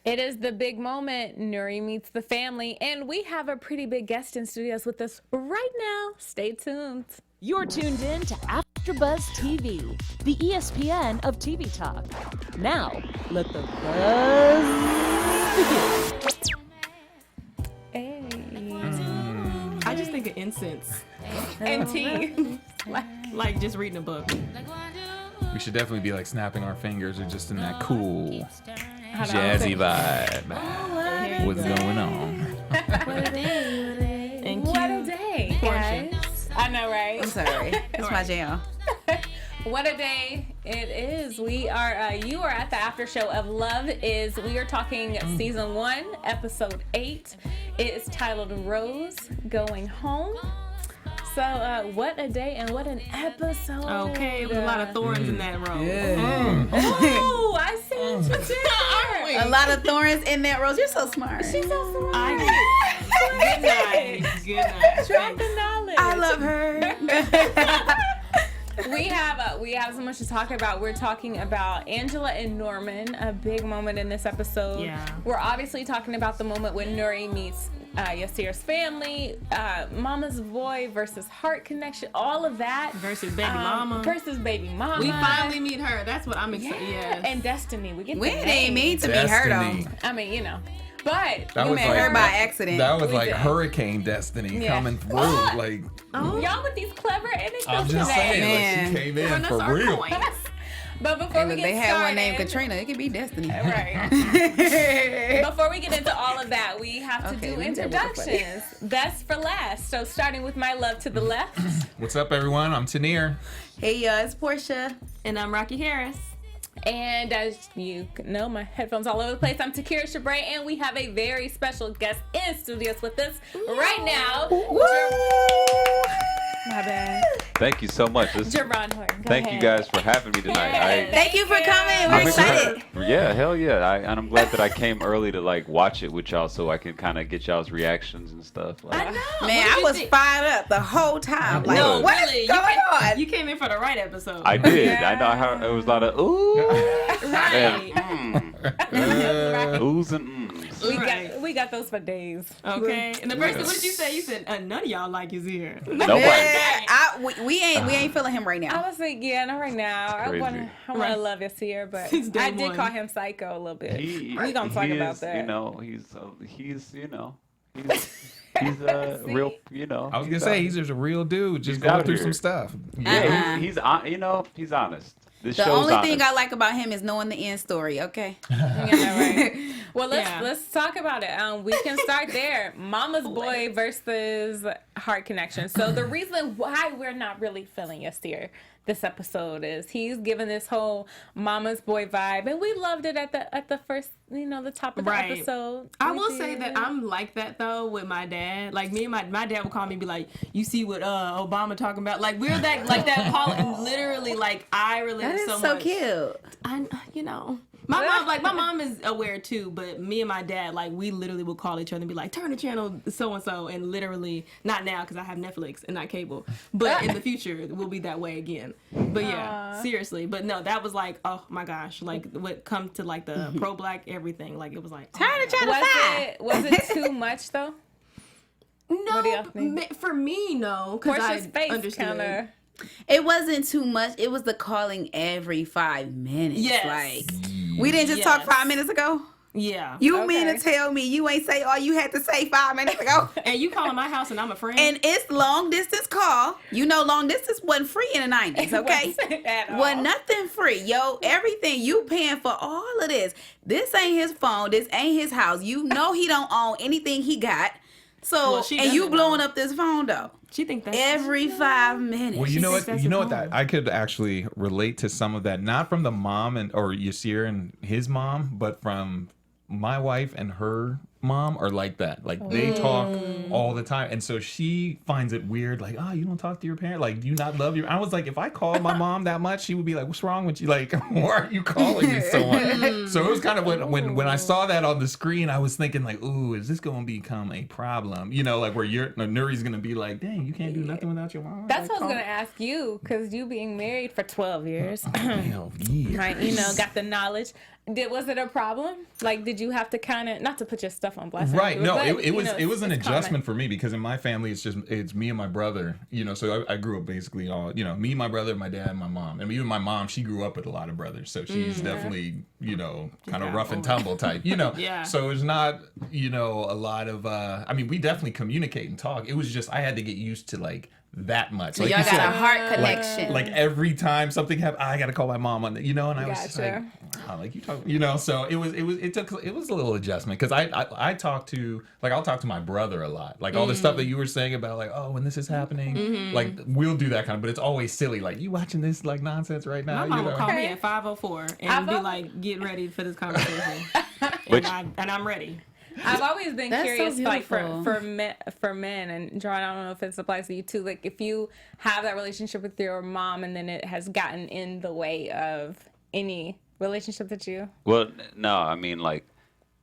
It is the big moment. Nuri meets the family, and we have a pretty big guest in studios with us right now. Stay tuned. You're tuned in to AfterBuzz TV, the ESPN of TV talk. Now, let the buzz begin. Hey. I just think of incense And tea. like just reading a book. We should definitely be like snapping our fingers or just in that cool, Hold on. jazzy vibe. What's going on? And What a day, Porchia. guys. I know, right? I'm sorry. That's my jam. What a day it is. We are, you are at the after show of Love Is. We are talking season 1, episode 8. It is titled Rose Going Home. So, what a day and what an episode. Okay, it was a lot of thorns in that rose. Oh, I see what you did. A lot of thorns in that rose. You're so smart. She's so smart. Good night. Good night. Drop the knowledge. I love her. We have so much to talk about. We're talking about Angela and Norman, a big moment in this episode. Yeah. We're obviously talking about the moment when Nuri meets Yasir's family, Mama's boy versus heart connection, all of that. Versus baby mama. Versus baby mama. We finally meet her. That's what I'm excited. Yes. And Destiny. We get We the didn't name. mean to meet her Destiny. though. I mean, you know. But That You was met like her by accident. That was We like did. Hurricane Destiny Yeah. coming through. What? Like y'all with these clever anecdotes I'm just today. saying, Man. like, she came in Giving us for our real. coins. But before And we if get they had started, one named Katrina, it could be Destiny. Right. Before we get into all of that, we have to Okay, do we did what the fuck. introductions. Best for last. So starting with my love to the left. What's up, everyone? I'm Tenere. Hey, it's Porchia. And I'm Rocky Harris. And as you know, my headphones all over the place. I'm Takira Shabrae, and we have a very special guest in studios with us right now. My bad. Thank you so much. Jerron Horton. Go Thank ahead. you guys for having me tonight. Thank you for coming. We're I'm excited. Yeah, hell yeah. And I'm glad that I came early to like watch it with y'all so I can kind of get y'all's reactions and stuff. Like, I know. Man, I was fired up the whole time. Like, No, what is really, going on? You came in for the right episode. I did. Yeah. I know how it was a lot of ooh Right. and Right. oohs and mms. We got those for days. Okay. And the first thing, what did you say? You said none of y'all like is here. Nobody. Yeah, we ain't feeling him right I now. was like, yeah, not right now. I crazy. want to Right. love Yasir, but Since day I did one. call him psycho a little bit. He We gonna talk he about is, that. You know, he's real. You know. I was gonna say he's just a real dude, just He's going out through here. some stuff. Yeah, he's he's honest. This The show's only honest. thing I like about him is knowing the end story, okay? Yeah, right. Well, Yeah. let's talk about it. We can start there. Mama's boy versus heart connection. So the reason why we're not really feeling Yasir this episode is he's given this whole mama's boy vibe, and we loved it at the first, the top of the Right. episode. I We will say did. that I'm like that though with my dad. Like me and my dad would call me and be like, "You see what Obama talking about?" Like we're that like that. Literally, like I relate That is so so much. cute. My mom is aware too, but me and my dad, like, we literally will call each other and be like, turn the channel so and so, and literally, not now because I have Netflix and not cable, but in the future we'll be that way again. But yeah, seriously. But no, that was like, oh my gosh, like what come to like the pro-black everything, like it was like, Turn the channel side. was it too much though? What do y'all no, think? for me, no, because Portia's I face understood. kind of. It wasn't too much. It was the calling every 5 minutes. Yes. Like, we didn't just talk Yes. 5 minutes ago? Yeah. You mean Okay. to tell me you ain't say all you had to say 5 minutes ago? And you calling my house and I'm a friend. And it's long distance call. You know, long distance wasn't free in the 90s, okay? Wasn't at all. Wasn't nothing free, yo. Everything you paying for all of this. This ain't his phone. This ain't his house. You know he don't own anything he got. So, Well, she and you doesn't blowing know. up this phone though. she think that's Every 5 minutes. Well, you know thinks what? that's You a know what? problem. That I could actually relate to some of that, not from the mom or Yasir and his mom, but from my wife and her mom are like that. Like they talk all the time, and so she finds it weird. Like, oh, you don't talk to your parent. Like, do you not love your? I was like, if I called my mom that much, she would be like, what's wrong with you? Like, why are you calling me so much? So it was kind of when I saw that on the screen, I was thinking like, ooh, is this going to become a problem? You know, like where Nuri's going to be like, dang, you can't do nothing without your mom. That's Like, what I was call- gonna ask you, because you being married for 12 years, Hell yeah. right? Got the knowledge. Was it a problem? Like, did you have to kind of, not to put your stuff on blast? Right. No, but, it was an it's adjustment common. for me because in my family it's me and my brother. So I grew up basically all me, my brother, my dad, my mom, and even my mom. She grew up with a lot of brothers, so she's definitely kind of rough and tumble type. Yeah. So it's not a lot of. I mean, we definitely communicate and talk. It was just I had to get used to like that much. So Like y'all you got said, a heart connection. like every time something happened, I got to call my mom on and I was just like, Gotcha. oh, like you talk, so it was a little adjustment because I talk to I'll talk to my brother a lot, like all the stuff that you were saying about like, oh, when this is happening, like we'll do that kind of, but it's always silly, like you watching this like nonsense right now. My mom will call Okay. me at 5:04 and be like, "Get ready for this conversation," and I'm ready. I've always been That's so curious, like beautiful. for men, and Jerron, I don't know if it applies to you too. Like, if you have that relationship with your mom, and then it has gotten in the way of any relationship that you. Well, no, I mean, like,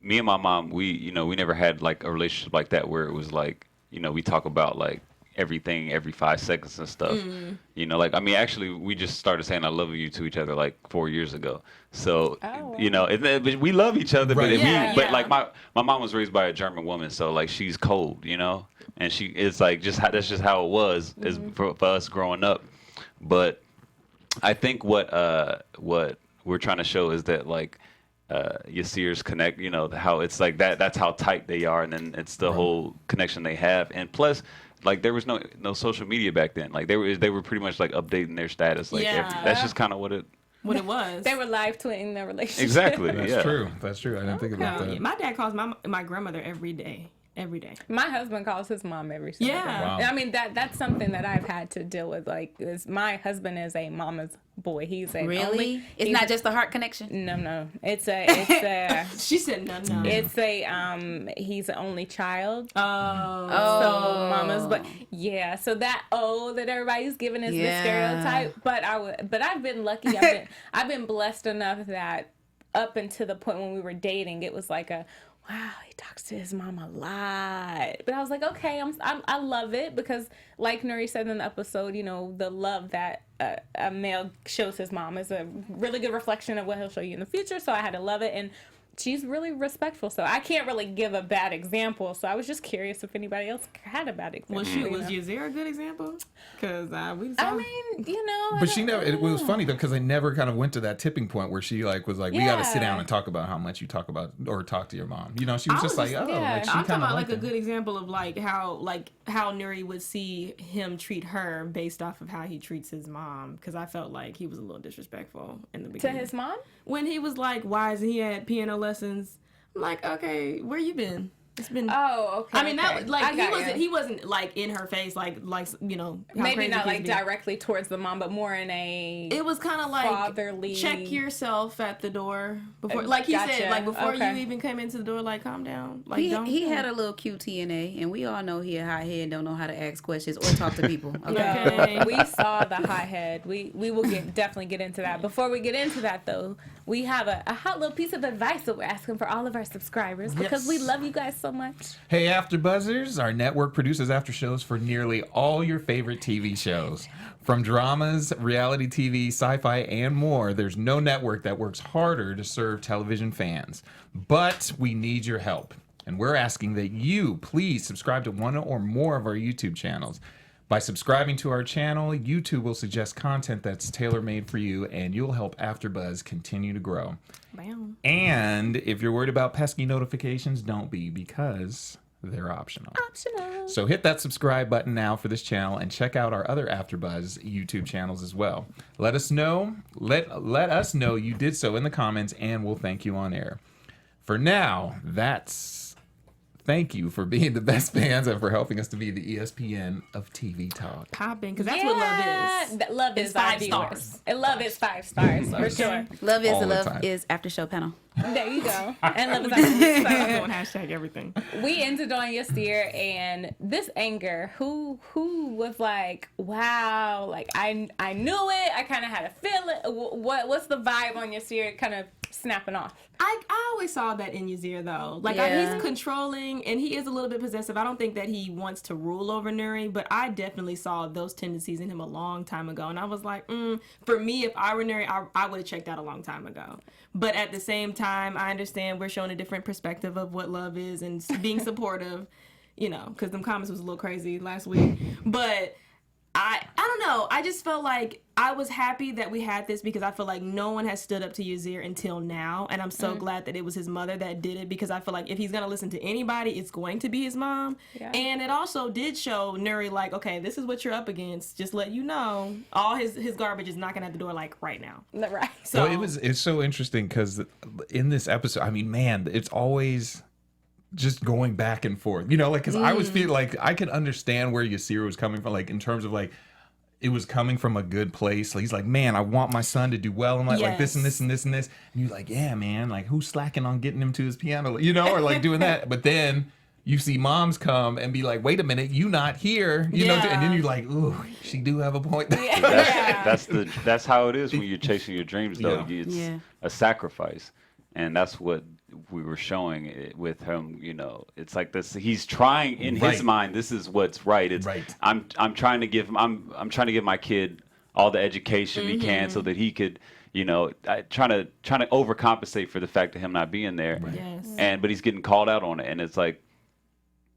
me and my mom, we never had like a relationship like that where it was like, we talk about like everything every 5 seconds and stuff. Like, I mean, actually, we just started saying "I love you" to each other like 4 years ago. So, wow. but we love each other. Right. But like my mom was raised by a German woman, so like she's cold, and she is like that's just how it was is for us growing up. But I think what we're trying to show is that like Yasir's connect, how it's like that's how tight they are, and then it's the whole connection they have, and plus like there was no social media back then. Like they were pretty much like updating their status. Like that's just kind of what it was. They were live tweeting their relationship. exactly. That's true. That's true. I didn't think about that. My dad calls my grandmother every day. My husband calls his mom every single day. Yeah. Wow. I mean, that's something that I've had to deal with. Like, my husband is a mama's boy. He's a Really? It's not just a heart connection? No. It's a She said no. it's a he's an only child. Oh. So mama's, but yeah, so that that everybody's giving is the stereotype. But I've been lucky. I've been blessed enough that up until the point when we were dating, it was like wow, he talks to his mom a lot. But I was like, okay, I love it because, like Nuri said in the episode, the love that a male shows his mom is a really good reflection of what he'll show you in the future. So I had to love it, and she's really respectful. So I can't really give a bad example. So I was just curious if anybody else had a bad example. Well, shoot, was Yasir a good example? Because we saw. I mean, But she never. It was funny though because I never kind of went to that tipping point where she like was like, we got to sit down and talk about how much you talk about or talk to your mom. She was just like, oh, like she I'm talking kind of about like a good example of like how Nuri would see him treat her based off of how he treats his mom. Because I felt like he was a little disrespectful in the beginning. to his mom? When he was like, why isn't he at piano lessons? I'm like, okay, where you been? It's been. Oh, okay. I mean, that okay. was like I got you. he wasn't like in her face, like how Maybe crazy not kids like be. directly towards the mom, but more in a. It was kind of like fatherly. check yourself at the door before, like he said, Gotcha. like before Okay. you even come into the door, like calm down, like don't. He had a little QTNA, and we all know he a hothead and don't know how to ask questions or talk to people. Okay. Okay. We saw the hothead. We will definitely get into that. Before we get into that, though, we have a hot little piece of advice that we're asking for all of our subscribers because we love you guys so much. Hey, AfterBuzzers, our network produces after shows for nearly all your favorite TV shows. From dramas, reality TV, sci-fi, and more, there's no network that works harder to serve television fans. But we need your help. And we're asking that you please subscribe to one or more of our YouTube channels. By subscribing to our channel, YouTube will suggest content that's tailor-made for you, and you'll help AfterBuzz continue to grow. Bam. And if you're worried about pesky notifications, don't be, because they're optional. So hit that subscribe button now for this channel and check out our other AfterBuzz YouTube channels as well. Let us know us know you did so in the comments, and we'll thank you on air. For now, thank you for being the best fans and for helping us to be the ESPN of TV talk. Popping, because that's what love is. Love is It's 5 our stars. viewers. And love is 5 stars for sure. Love All the time. is after show panel. There you go. And love is like Doing hashtag everything. we ended on Yasir and this anger. Who was like, wow, like I knew it. I kind of had a feeling. What's the vibe on Yasir kind of snapping off? I always saw that in Yasir though. Like Yeah. he's controlling and he is a little bit possessive. I don't think that he wants to rule over Nuri, but I definitely saw those tendencies in him a long time ago. And I was like, for me, if I were Nuri, I would have checked out a long time ago. But at the same time, I understand we're showing a different perspective of what love is and being supportive, you know, because them comments was a little crazy last week. But I don't know. I just felt like I was happy that we had this because I feel like no one has stood up to Yasir until now. And I'm so glad that it was his mother that did it because I feel like if he's going to listen to anybody, it's going to be his mom. Yeah. And it also did show Nuri like, okay, this is what you're up against. Just let you know. All his garbage is knocking at the door like right now. Right. So it's so interesting because in this episode, I mean, man, it's always just going back and forth, you know, like, because I was feeling like I could understand where Yasir was coming from, like, in terms of, like, it was coming from a good place. Like, he's like, man, I want my son to do well. And like this and this and this and this. And you're like, yeah, man, like, who's slacking on getting him to his piano, you know, or like doing that. But then you see moms come and be like, wait a minute, you not here, you know, and then you're like, ooh, she do have a point. That's how it is when you're chasing your dreams, though. Yeah. It's a sacrifice. And that's what we were showing it with him, you know. It's like this. He's trying in his mind. This is what's right. It's right. I'm trying to give him. I'm trying to give my kid all the education he can so that he could, you know, trying to overcompensate for the fact of him not being there. Right. Yes. But he's getting called out on it, and it's like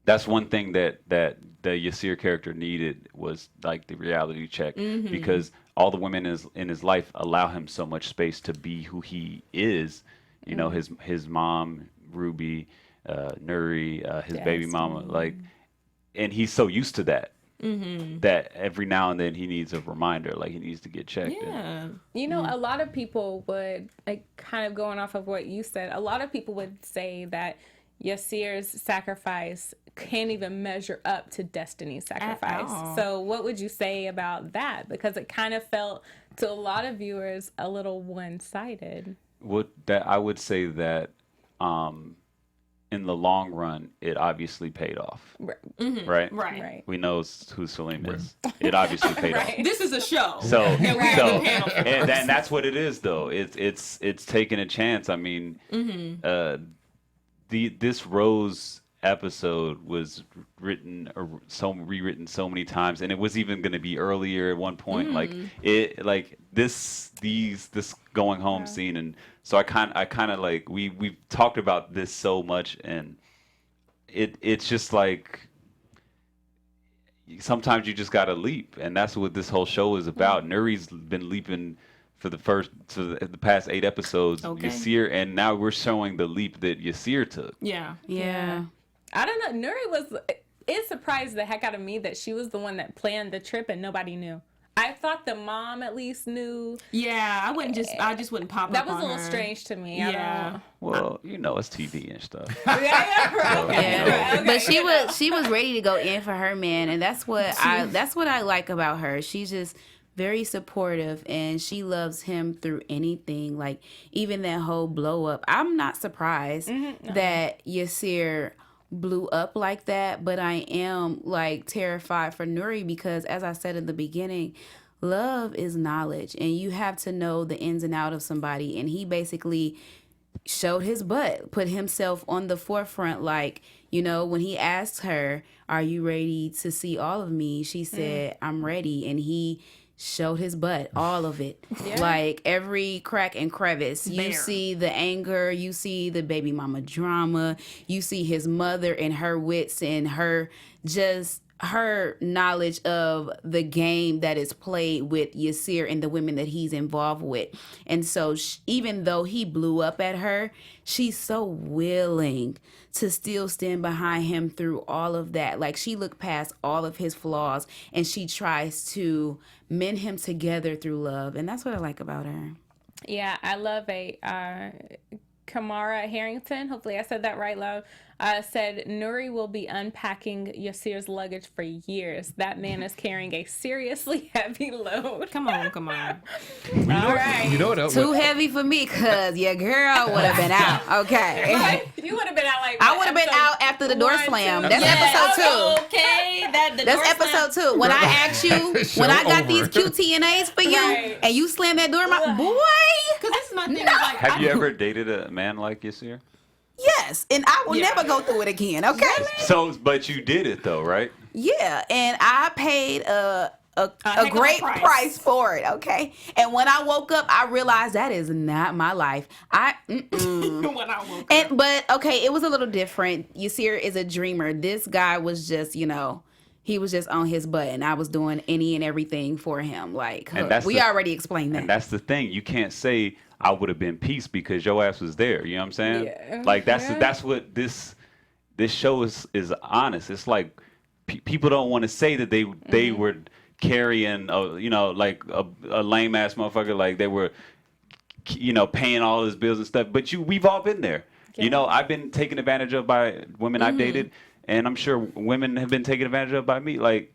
that's one thing that the Yasir character needed was like the reality check because all the women in his life allow him so much space to be who he is. You know, his mom, Ruby, Nuri, his baby mama, like, and he's so used to that that every now and then he needs a reminder, like he needs to get checked. Yeah. You know, a lot of people would, like, kind of going off of what you said, a lot of people would say that Yasir's sacrifice can't even measure up to Destiny's sacrifice. So what would you say about that? Because it kind of felt to a lot of viewers a little one-sided. I would say that in the long run, it obviously paid off. Right? Right. We know who Salim is. It obviously paid off. This is a show. And that's what it is, though. It's taking a chance. I mean, this Rose episode was rewritten so many times, and it was even going to be earlier at one point. Like this going home scene, and so I kind of like we've talked about this so much, and it's just like sometimes you just gotta leap, and that's what this whole show is about. Nuri's been leaping for the past 8 episodes, Yasir, and now we're showing the leap that Yasir took. Yeah. I don't know. Nuri it surprised the heck out of me that she was the one that planned the trip and nobody knew. I thought the mom at least knew. Yeah, I just wouldn't pop that up was on a little her. strange to me. Yeah. Well, you know, it's TV and stuff. But she was ready to go in for her man, and that's what I like about her. She's just very supportive, and she loves him through anything. Like, even that whole blow up. I'm not surprised that Yasir blew up like that, but I am like terrified for Nuri because, as I said in the beginning, love is knowledge, and you have to know the ins and outs of somebody. And he basically showed his butt, put himself on the forefront. Like, you know, when he asked her, "Are you ready to see all of me?" She said, "I'm ready," and he showed his butt, all of it. Like every crack and crevice. You see the anger, you see the baby mama drama, you see his mother and her wits and her knowledge of the game that is played with Yasir and the women that he's involved with. And so even though he blew up at her, she's so willing to still stand behind him through all of that. Like, she looked past all of his flaws and she tries to mend him together through love. And that's what I like about her. Yeah, I love a Kamara Harrington, hopefully I said that right, love, said Nuri will be unpacking Yasir's luggage for years. That man is carrying a seriously heavy load. Come on. All right. You know what? Too heavy for me, cause your girl would have been out. Okay. Right? You would have been out like I would have been out after the door 1, slammed. 2. That's episode 2. Okay, That's episode 2. When I asked you, when I got these over. QTNAs for you, Right. and you slammed that door, my boy. Because this is my thing. Is like, Have you ever dated a man like Yasir? Yes, and I will never go through it again. Okay. So, but you did it though, right? Yeah, and I paid a heck of a great price. price for it. Okay, and when I woke up, I realized that is not my life. when I woke up. But okay, it was a little different. Yasir is a dreamer. This guy was just, he was just on his butt, and I was doing any and everything for him. Like, And that's we the- already explained that. And that's the thing. You can't say I would have been peace because your ass was there. You know what I'm saying? Yeah. Like that's Yeah. that's what this show is honest. It's like people don't want to say that they were carrying like a lame ass motherfucker, like they were paying all his bills and stuff. But we've all been there. Yeah. I've been taken advantage of by women I've dated, and I'm sure women have been taken advantage of by me. Like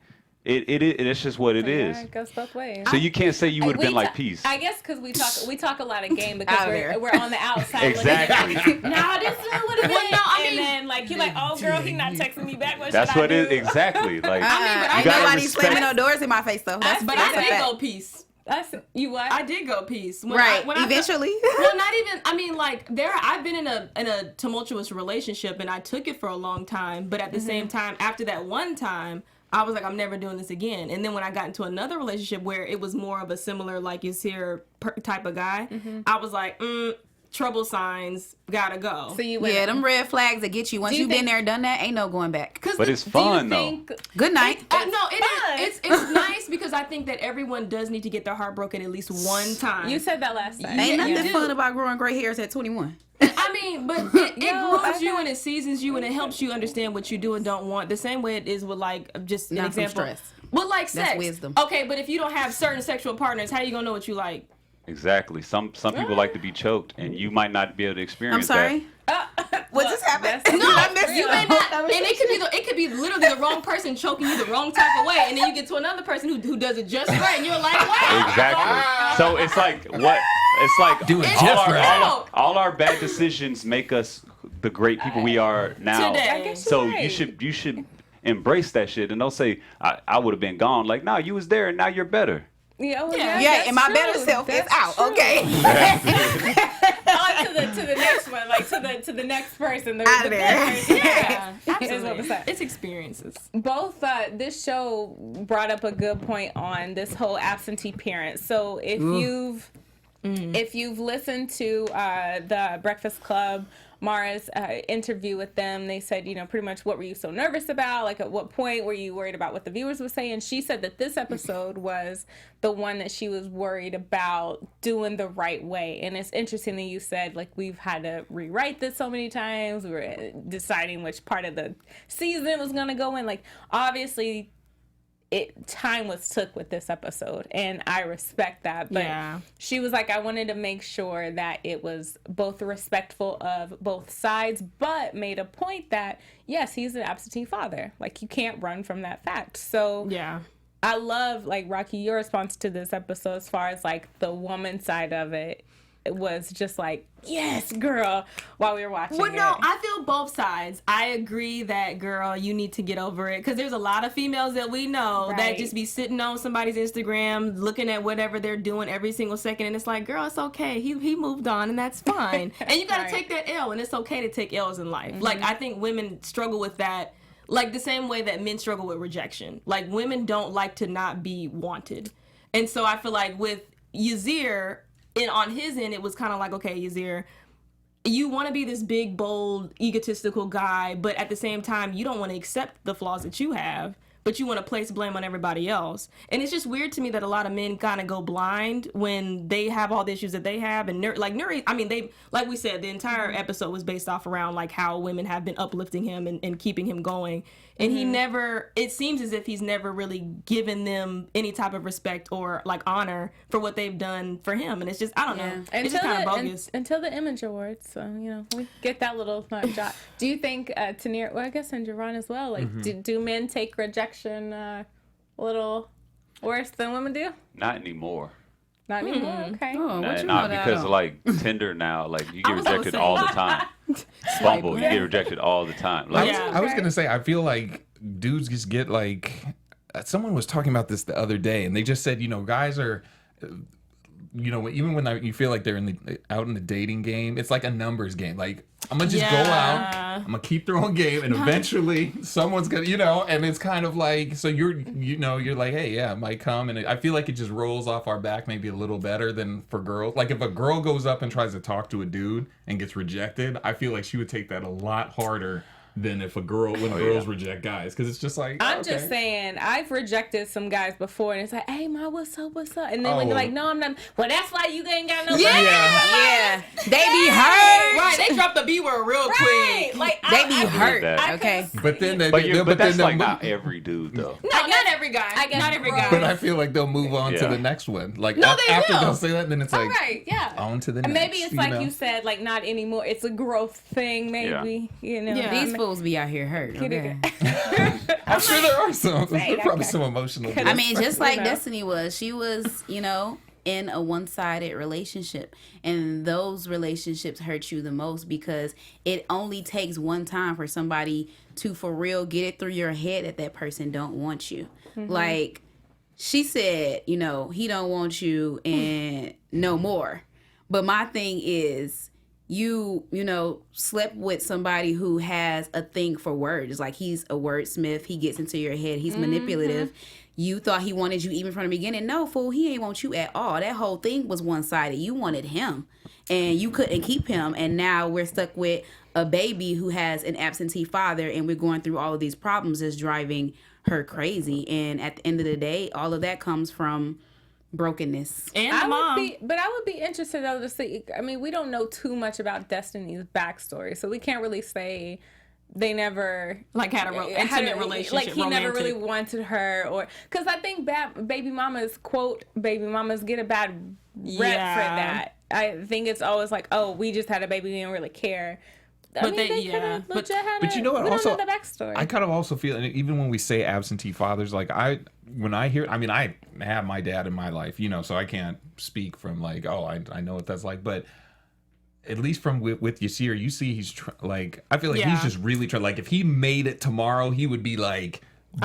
it's just what it is. Yeah, it goes both ways. So you can't say you would have been like ta- peace. I guess because we talk a lot of game because Out there. we're on the outside. Exactly. Nah, this is what it is. Well, no, I and mean- then like you're like, oh girl, he not texting me back. What That's should what I it do? exactly. Like Ain't gotta nobody respect- slamming no doors in my face though. That's, But that's I a did fact. go peace. You what? I did go peace. When Right. when Eventually. Well, not even. I mean, like I've been in a tumultuous relationship, and I took it for a long time. But at the same time, after that one time, I was like, I'm never doing this again. And then when I got into another relationship where it was more of a similar, like Yasir type of guy, I was like, trouble signs, gotta go. So you went. Yeah, them red flags that get you. Once Do you you've been think- there, done that, ain't no going back. But it's Do you fun though. think? Good night. No, it fun. is. It's nice because I think that everyone does need to get their heart broken at least one time. You said that last time. Ain't you nothing do. fun about growing gray hairs at 21. I mean, but it No, grooms I you got- and it seasons you and it helps you understand what you do and don't want. The same way it is with like just an Not from example. stress. But like sex. wisdom. Okay, but if you don't have certain sexual partners, how you gonna know what you like? Exactly. Some people like to be choked, and you might not be able to I'm experience sorry. What just happened? that's- No, I missed you may not, and it could be literally the wrong person choking you the wrong type of way, and then you get to another person who does it just right, and you're like, wow. that. Exactly. So it's like what? It's like Do it It's just all right. all our bad decisions make us the great people we are now. Today. I guess So you're right. you should embrace that shit, and don't say I would have been gone. Like, nah, you was there, and now you're better. Yeah, well, Yeah, Yeah, that's and my true. better self is That's out. true. Okay. On to the next one, like to the next person. The Outta the there. better person. Yeah, Absolutely. is what I'm saying. It's experiences. Both this show brought up a good point on this whole absentee parent. So if you've listened to the Breakfast Club, Mara's interview with them, they said, pretty much what were you so nervous about? Like, at what point were you worried about what the viewers would say? And she said that this episode was the one that she was worried about doing the right way. And it's interesting that you said, like, we've had to rewrite this so many times. We were deciding which part of the season it was going to go in. Like, obviously, time was took with this episode, and I respect that. But Yeah. she was like, I wanted to make sure that it was both respectful of both sides, but made a point that yes, he's an absentee father. Like, you can't run from that fact. So Yeah. I love, like, Rocky, your response to this episode as far as like the woman side of it. It was just like, yes, girl, while we were watching Well, it. no, I feel both sides. I agree that, girl, you need to get over it. Because there's a lot of females that we know that Right. just be sitting on somebody's Instagram, looking at whatever they're doing every single second. And it's like, girl, it's okay. He moved on, and that's fine. And you got to Right. take that L, and it's okay to take L's in life. Like, I think women struggle with that. Like, the same way that men struggle with rejection. Like, women don't like to not be wanted. And so I feel like with Yasir, and on his end, it was kind of like, okay, Yasir, you want to be this big, bold, egotistical guy, but at the same time, you don't want to accept the flaws that you have. but you want to place blame on everybody else. And it's just weird to me that a lot of men kind of go blind when they have all the issues that they have. And Nuri, I mean, they, like we said, the entire episode was based off around like how women have been uplifting him and keeping him going. And he never, it seems as if he's never really given them any type of respect or like honor for what they've done for him. And it's just, I don't know. It's just kind of bogus. Until the Image Awards. So, we get that little job. Do you think Tenere, well, I guess, and Jerron as well, like, do men take rejection a little worse than women do? Not anymore. Not anymore? Okay. Oh, what you Not know because that? like Tinder now, like you get was gonna rejected say. all the time. Bumble, you get rejected all the time. Like, I was gonna say, I feel like dudes just get like. Someone was talking about this the other day, and they just said, guys are, even when you feel like they're out in the dating game, it's like a numbers game. Like I'm gonna just go out, I'm gonna keep throwing game, and eventually someone's gonna, and it's kind of like, so you're like, hey, yeah, it might come, and I feel like it just rolls off our back maybe a little better than for girls. Like if a girl goes up and tries to talk to a dude and gets rejected, I feel like she would take that a lot harder than if girls reject guys, because it's just like, I'm just saying, I've rejected some guys before, and it's like, hey, ma, what's up, and then when they're like, no, I'm not, well, that's why you ain't got no Yeah. They be hurt. Right, they dropped the B word real quick. Like, They be hurt. that. but then but that's like not every dude though. No, not every guy. I guess Not every growth. guy. But I feel like they'll move on to Yeah. the next one. Like No, they after will. they'll say that, and then it's like, right, yeah. on to the And next. maybe it's like you said, like not anymore. It's a growth thing, maybe. Yeah. These fools be out here hurt. Okay. I'm sure there are some. There's probably some emotional. I mean, just like You know. Destiny was, she was, in a one-sided relationship, and those relationships hurt you the most because it only takes one time for somebody to for real get it through your head that person don't want you. Like she said, he don't want you and no more. But my thing is, you slept with somebody who has a thing for words. Like he's a wordsmith. He gets into your head. He's manipulative. You thought he wanted you even from the beginning. No, fool, he ain't want you at all. That whole thing was one-sided. You wanted him, and you couldn't keep him. And now we're stuck with a baby who has an absentee father, and we're going through all of these problems that's driving her crazy. And at the end of the day, all of that comes from brokenness. And the mom. I would be interested though to see. I mean, we don't know too much about Destiny's backstory, so we can't really say they never Like had a intimate relationship. Like he never romantic. really wanted her, or because I think baby mamas get a bad rep for that. I think it's always like, oh, we just had a baby, we didn't really care. But they legit had But you know what? we Also, don't know the backstory. I kind of also feel, and even when we say absentee fathers, like when I hear, I mean, I have my dad in my life, so I can't speak from like, oh, I know what that's like, but at least from with Yasir, you see he's I feel like he's just really trying. Like if he made it tomorrow, he would be like,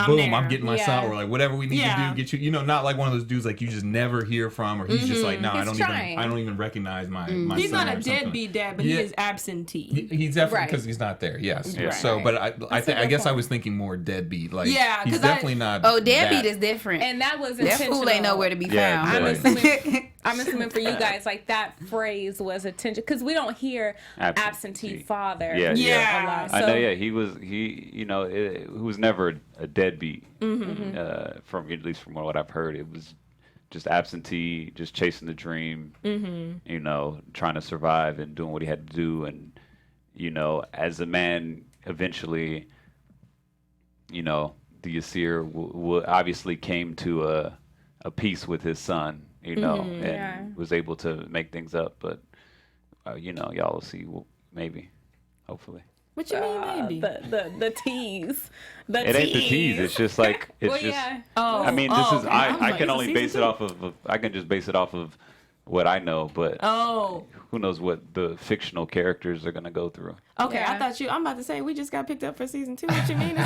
boom, I'm getting my son, or like whatever we need to do, get you, not like one of those dudes like you just never hear from, or he's just like, no, I don't even recognize my He's son not a or something. deadbeat dad, but he is absentee. He's definitely, because he's not there. Yes. Right. So, but I guess I was thinking more deadbeat. Like, Yeah, he's 'cause definitely not. Oh, deadbeat that. is different. and that was That intentional. fool ain't nowhere to be Yeah, found. I'm assuming for you guys, like that phrase was intentional because we don't hear absentee father. Yeah. a lot. So, I know. Yeah, he was never a deadbeat. From at least from what I've heard, it was just absentee, just chasing the dream. Trying to survive and doing what he had to do, and as a man, eventually, the Yasir obviously came to a peace with his son, and was able to make things up. But y'all will see, maybe, hopefully. What you mean, maybe? The tease. It ain't the tease. It's just like it's just. Oh, I mean, this is. I can is only it base it season off of. I can just base it off of what I know, but who knows what the fictional characters are gonna go through. Okay, Yeah. I'm about to say we just got picked up for season 2. What you mean?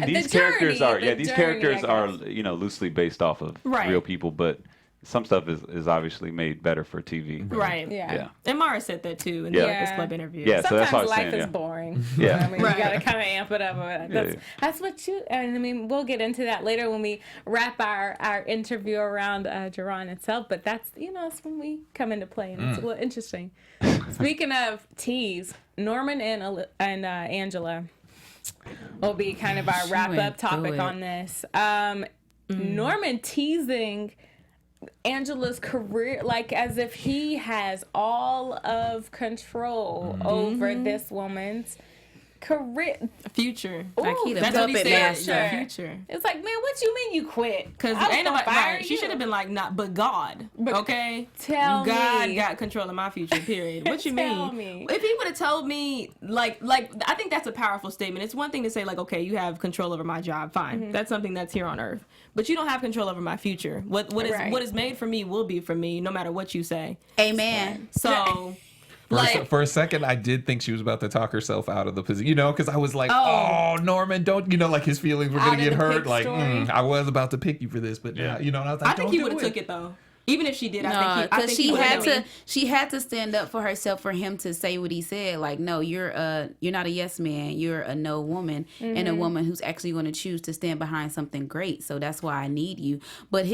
These characters journey, are the these journey, characters I are guess. loosely based off of real people, but some stuff is obviously made better for TV. Right. Yeah. And Mara said that too in the Yeah. Breakfast Club interview. Yeah. So Sometimes that's what I was life saying. is Yeah. boring. Yeah. I mean, Right. you gotta kind of amp it up. That's what you. And I mean, we'll get into that later when we wrap our interview around Jerron itself. But that's it's when we come into play, and it's a little interesting. Speaking of teas, Norman and Angela. will be kind of our wrap up topic on this. Norman teasing Angela's career, like as if he has all of control over this woman's career future. Like he the That's what he puppet said. master. Future. It's like, man, what you mean you quit? Because ain't nobody. Right, she should have been like, not, but God. Okay, Tell God me. got control of my future. Period. What you Tell mean? me. If he would have told me, like, I think that's a powerful statement. It's one thing to say, like, okay, you have control over my job. Fine, that's something that's here on earth. But you don't have control over my future. What is made for me will be for me, no matter what you say. Amen. So. For a second, I did think she was about to talk herself out of the position, you know, because I was like, oh, Norman, don't, you know, like his feelings were going to get hurt. Like, I was about to pick you for this, but, you know, and I was like, I think he would have took it, though. Even if she did, I think she had to stand up for herself for him to say what he said. Like, no, you're not a yes man. You're a no woman, and a woman who's actually going to choose to stand behind something great. So that's why I need you. But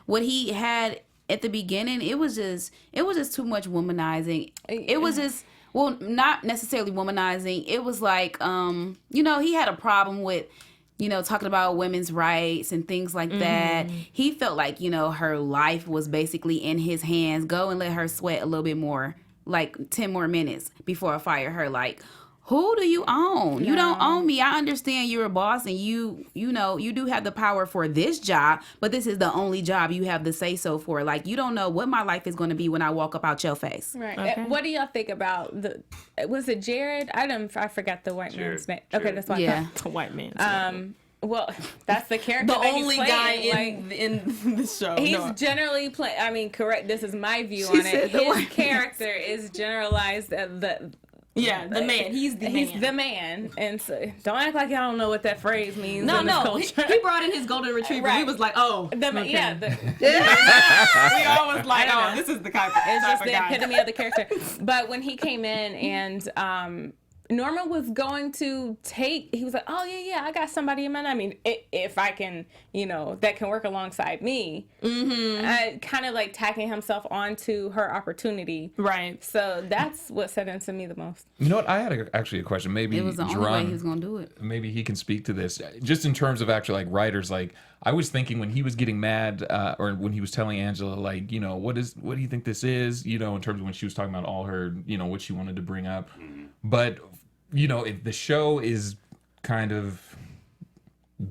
what he had at the beginning, it was just too much womanizing. It was just, well, not necessarily womanizing. It was like, you know, he had a problem with, you know, talking about women's rights and things like that. He felt like, you know, her life was basically in his hands. Go and let her sweat a little bit more, like 10 more minutes before I fire her. Like, who do you own? You don't own me. I understand you're a boss and you know, you do have the power for this job, but this is the only job you have the say so for. Like, you don't know what my life is going to be when I walk up out your face. Right. Okay. What do y'all think about was it Jared? I forgot the white man's name. Okay, that's why. Yeah. The white man. Well, that's the character. The that he's only playing. guy Like, in the show. he's generally playing. I mean, correct. This is my view on it. His character is generalized as the man. He's the man. He's the man, and so don't act like y'all don't know what that phrase means. No, in this culture. he brought in his golden retriever. Right. We was like, oh, The, okay. Yeah, We all was like, oh, this is the type of it's just the guy. epitome of the character. But when he came in and Norman was going to he was like, oh yeah, I got somebody in mind. I mean, if I can, you know, that can work alongside me. Kind of like tacking himself onto her opportunity. Right. So that's what set into me the most. You know what? I had actually a question. Maybe It was the only way he was going to do it. Maybe he can speak to this. Just in terms of actually like writers, like I was thinking when he was getting mad or when he was telling Angela, like, you know, what do you think this is? You know, in terms of when she was talking about all her, you know, what she wanted to bring up. But, you know, if the show is kind of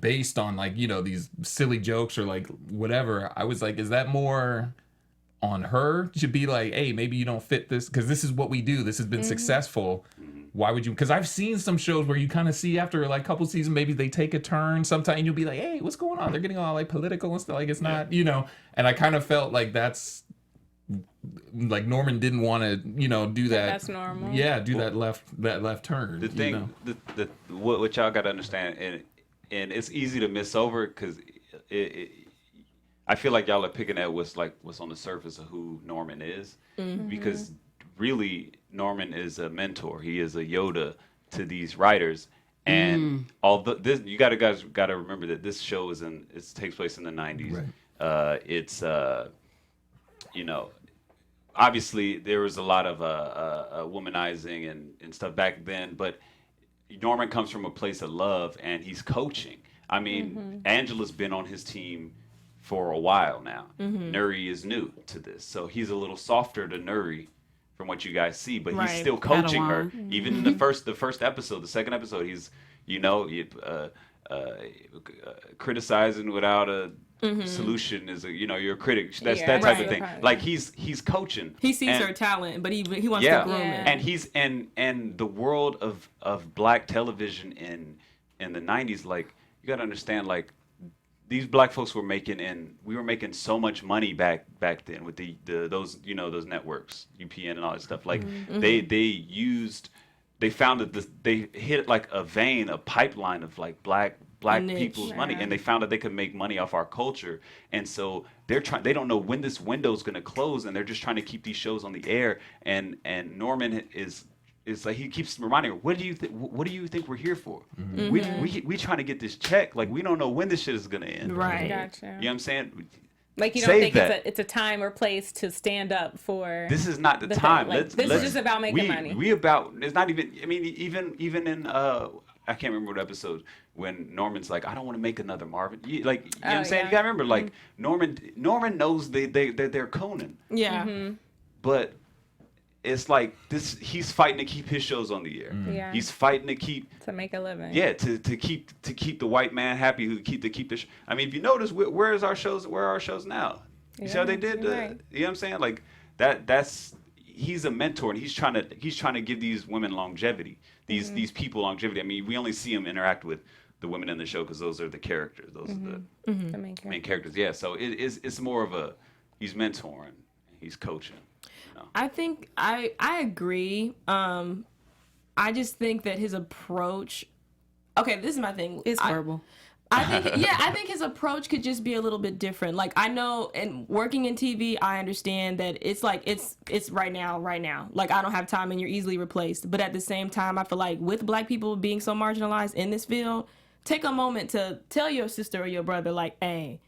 based on like, you know, these silly jokes or like whatever, I was like, is that more on her to be like, hey, maybe you don't fit this because this is what we do. This has been successful. Why would you? Because I've seen some shows where you kind of see after like a couple seasons, maybe they take a turn sometime and you'll be like, hey, what's going on? They're getting all like political and stuff. Like it's not, you know, and I kind of felt like that's like Norman didn't want to, you know, do that. That's normal. Yeah, do that left turn. The thing, you know? what y'all got to understand, and it's easy to miss over because I feel like y'all are picking at what's on the surface of who Norman is, because really Norman is a mentor. He is a Yoda to these writers, and although this, you guys got to remember that this show it takes place in the 90s. Right. It's you know, obviously there was a lot of womanizing and stuff back then, but Norman comes from a place of love and he's coaching. I mean, Angela's been on his team for a while now. Nuri is new to this, so he's a little softer to Nuri from what you guys see, but he's still coaching her. Even in the first episode, the second episode, he's, you know, criticizing without a solution is you're a critic. That's that type of thing. Like he's coaching. He sees her talent, but he wants to groom it. And he's and the world of black television in the 90s, like you got to understand, like these black folks we were making so much money back then with those networks, UPN and all that stuff. Like they found that they hit like a pipeline of like black people's money, and they found that they could make money off our culture, and so they don't know when this window's going to close, and they're just trying to keep these shows on the air, and Norman is like, he keeps reminding her, what do you think we're here for? We trying to get this check, like we don't know when this shit is going to end. Right. Gotcha. You know what I'm saying? Like you don't think it's a time or place to stand up for. This is not the time. Like, this is just about making money. It's not even. I mean, even in I can't remember what episode when Norman's like, I don't want to make another Marvin. You know what I'm saying? Yeah. You gotta remember, like Norman knows they're Conan, Yeah. but it's like this. He's fighting to keep his shows on the air. Yeah. He's fighting to keep. To make a living. Yeah, to keep the white man happy. Who keep the. I mean, if you notice, where are our shows now? You see how they did? Right. You know what I'm saying? Like that's. He's a mentor, and he's trying to give these women longevity. These people longevity. I mean, we only see him interact with the women in the show because those are the characters. Those are The main characters. Yeah. So it's more of a he's mentoring, he's coaching. You know? I think I agree. I just think that his approach. Okay, this is my thing. It's verbal. I think his approach could just be a little bit different. Like, I know, and working in TV, I understand that it's like it's right now. Like, I don't have time, and you're easily replaced. But at the same time, I feel like with Black people being so marginalized in this field, take a moment to tell your sister or your brother, like, hey,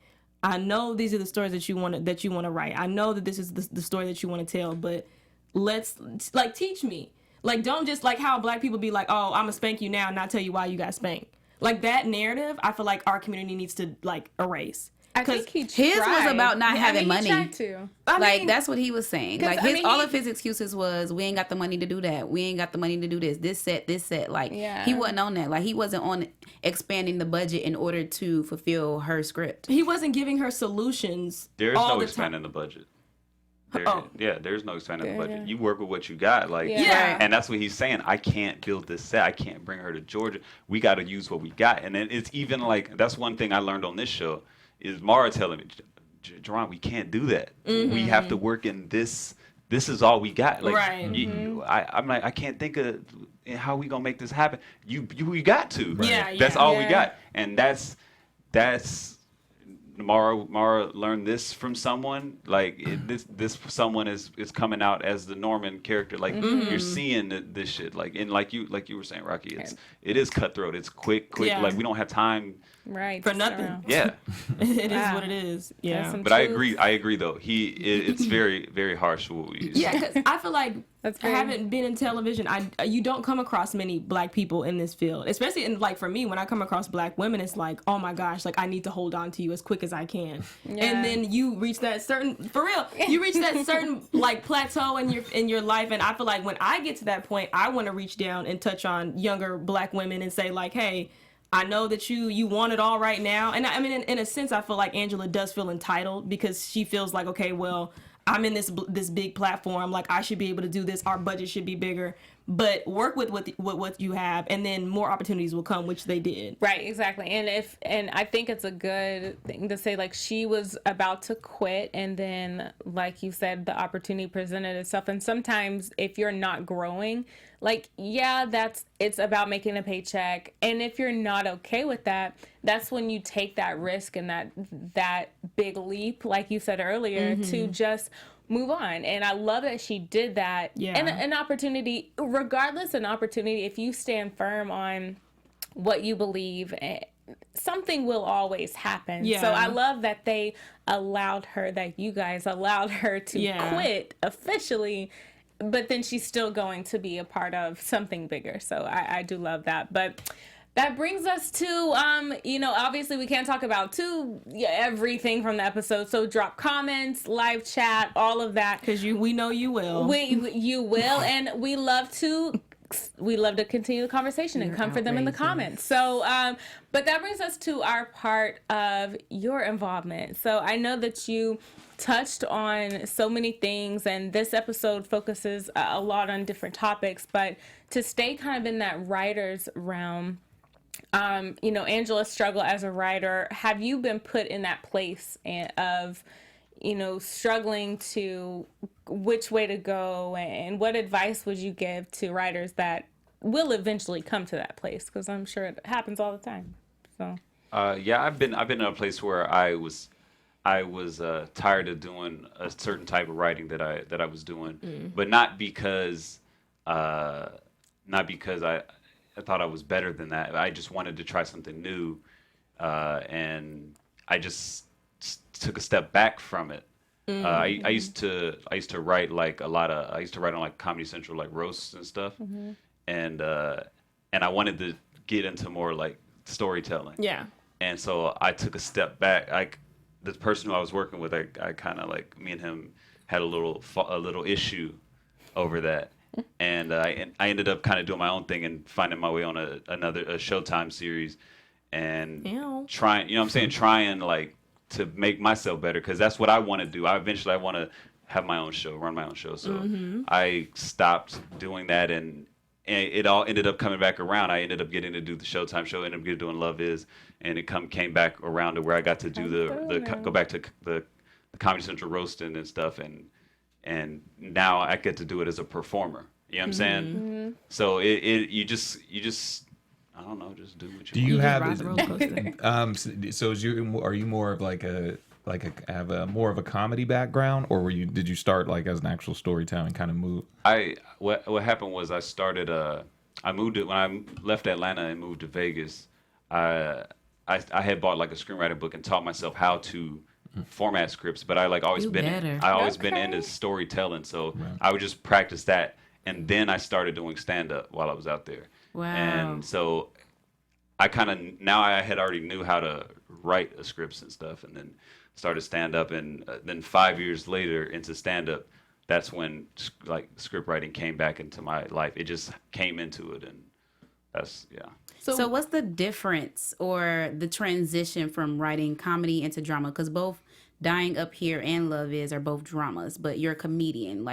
I know these are the stories that you want to write. I know that this is the story that you want to tell, but let's like teach me. Like, don't just like how Black people be like, oh, I'm gonna spank you now and not tell you why you got spanked. Like, that narrative, I feel like our community needs to, like, erase. I think he his tried. was about not having He money. tried to. Like, that's what he was saying. Like, all he- of his excuses was, we ain't got the money to do that. We ain't got the money to do this. This set. Like, Yeah. he wasn't on that. Like, he wasn't on expanding the budget in order to fulfill her script. He wasn't giving her solutions. There's all no the expanding time. the budget. Oh. Yeah, there's no expanding the budget. Yeah. You work with what you got, like, Yeah. and that's what he's saying. I can't build this set. I can't bring her to Georgia. We got to use what we got, and then it's even like that's one thing I learned on this show is Mara telling me, Jerron, we can't do that. We have to work in this. This is all we got. Like, Right. I'm like, I can't think of how we gonna make this happen. We got to. Yeah, That's yeah. all we Yeah. got, and that's. Mara learned this from someone. Like this someone is coming out as the Norman character. Like you're seeing this shit. Like and like you were saying, Rocky. It is cutthroat. It's quick. Yeah. Like we don't have time. Right. For to sit nothing. around. Yeah. It is Wow. what it is. Yeah. That's some But I truth. agree though. It's very very harsh what we use. Yeah, because I feel like That's I very- haven't been in television. You don't come across many Black people in this field, especially in like for me when I come across Black women. It's like, oh my gosh, like I need to hold on to you as quick as I can, and then you reach that certain like plateau in your life, and I feel like when I get to that point, I want to reach down and touch on younger Black women and say like, hey. I know that you want it all right now. And I mean, in a sense, I feel like Angela does feel entitled because she feels like, okay, well, I'm in this big platform. Like, I should be able to do this. Our budget should be bigger. But work with what you have, and then more opportunities will come, which they did. Right, exactly. And I think it's a good thing to say, like, she was about to quit, and then, like you said, the opportunity presented itself. And sometimes if you're not growing, like, yeah, it's about making a paycheck. And if you're not okay with that, that's when you take that risk and that big leap, like you said earlier, to just move on. And I love that she did that. Yeah. And an opportunity, regardless, an opportunity, if you stand firm on what you believe, something will always happen. Yeah. So I love that they allowed her, that you guys allowed her to quit officially, but then she's still going to be a part of something bigger. So I do love that. But that brings us to, obviously we can't talk about everything from the episode. So drop comments, live chat, all of that. Because we know you will. You will, and we love to continue the conversation and come for them in the comments. So, but that brings us to our part of your involvement. So I know that you touched on so many things, and this episode focuses a lot on different topics, but to stay kind of in that writer's realm, Angela's struggle as a writer, have you been put in that place of, struggling to which way to go, and what advice would you give to writers that will eventually come to that place? Because I'm sure it happens all the time. So. I've been in a place where I was tired of doing a certain type of writing that I was doing, but not because I thought I was better than that. I just wanted to try something new, and I just took a step back from it. I used to write like I used to write on like Comedy Central, like roasts and stuff, and I wanted to get into more like storytelling. Yeah. And so I took a step back. The person who I was working with, I kind of like, me and him had a little issue over that. And I ended up kind of doing my own thing and finding my way on another Showtime series and trying, you know what I'm saying, trying like to make myself better, because that's what I want to do. I want to have my own show, run my own show. So I stopped doing that, and it all ended up coming back around. I ended up getting to do the Showtime show, ended up getting doing Love Is, and it came back around to where I got to do go back to the Comedy Central roasting and stuff, and now I get to do it as a performer. You know what I'm saying? So you just I don't know, just do what you want. Do you have are you more of more of a comedy background, or did you start like as an actual storytelling kind of move? What happened was I started I moved when I left Atlanta and moved to Vegas. I had bought like a screenwriting book and taught myself how to format scripts, but I always been into storytelling, so I would just practice that, and then I started doing stand up while I was out there. Wow. And so I had already knew how to write a scripts and stuff, and then started stand up, and then 5 years later into stand up, that's when like script writing came back into my life. It just came into it, and that's So what's the difference or the transition from writing comedy into drama? Because both Dying Up Here and Love Is are both dramas, but you're a comedian.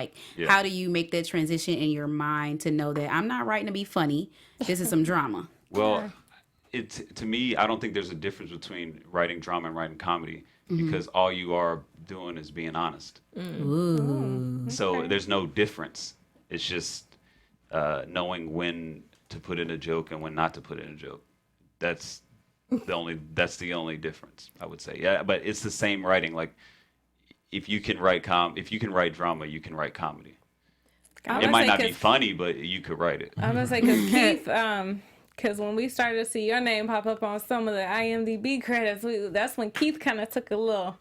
How do you make that transition in your mind to know that I'm not writing to be funny, this is some drama? Well, to me, I don't think there's a difference between writing drama and writing comedy, because all you are doing is being honest. Ooh. So there's no difference. It's just knowing when to put in a joke and when not to put in a joke. That's the only difference, I would say. Yeah, but it's the same writing. Like if you can write drama, you can write comedy. It might not be funny, but you could write it. I'm gonna say because Keith, because when we started to see your name pop up on some of the IMDb credits, that's when Keith kind of took a little.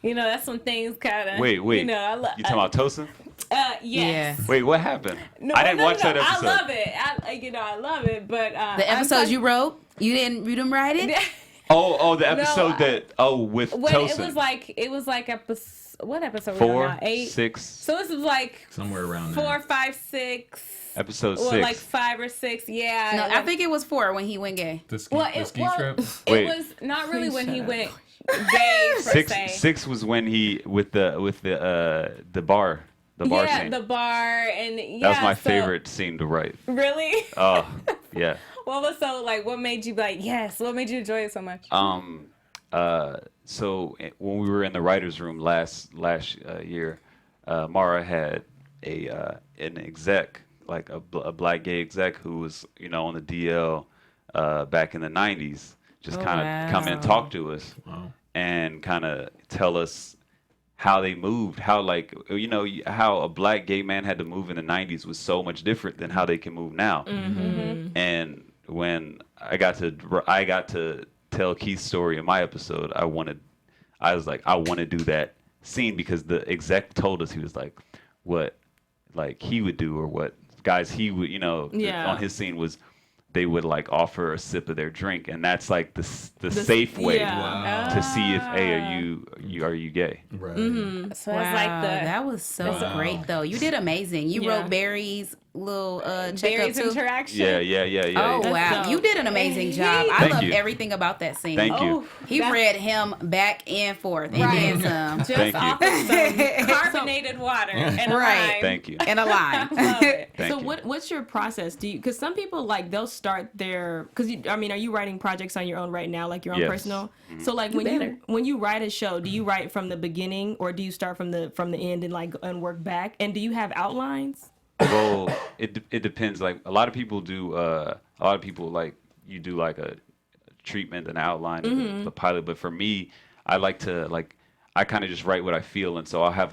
That's when things kind of. Wait. You talking about Tosin? Yes. Yeah. Wait, what happened? No, I didn't watch that episode. I love it. I love it, but The episodes you wrote, you didn't write it? Oh, the episode with Tosin. It was like episode. What episode? 4, were we on? 8, 6. So this was like somewhere around 4, 5, 6. Episode 6. Or like 5 or 6. Yeah. No, I think it was 4 when he went gay. The ski trip? It was not really when he went gay per se. 6 was when he with the bar. The bar scene. The bar, and that was my favorite scene to write. Really? Oh, yeah. What made you like, yes, what made you enjoy it so much? So when we were in the writer's room last year, Mara had an exec, like a black gay exec who was, on the DL back in the 90s, just kind of come in and talk to us and kind of tell us how they moved, how how a black gay man had to move in the 90s was so much different than how they can move now. And when I got to tell Keith's story in my episode, I was like, I want to do that scene, because the exec told us, he was like, what like he would do, or what guys he would, on his scene was, they would like offer a sip of their drink, and that's like the safe way to see if are you gay. Right. So it's like that was so great though. You did amazing. You wrote Barry's little checkup Barry's too. interaction. Oh wow, dope. you did an amazing job. I love everything about that scene. Thank you. He read him back and forth, and then some. Just off of some carbonated water and a lime. Thank you. And a lime. Love it. So what's your process? Because some people they'll start their, because are you writing projects on your own right now, like your own personal? Mm-hmm. So when you write a show, do you write from the beginning, or do you start from the end and work back? And do you have outlines? Well, it depends. Like a lot of people do. A lot of people you do like a treatment and outline of the pilot. But for me, I like to I kind of just write what I feel, and so I'll have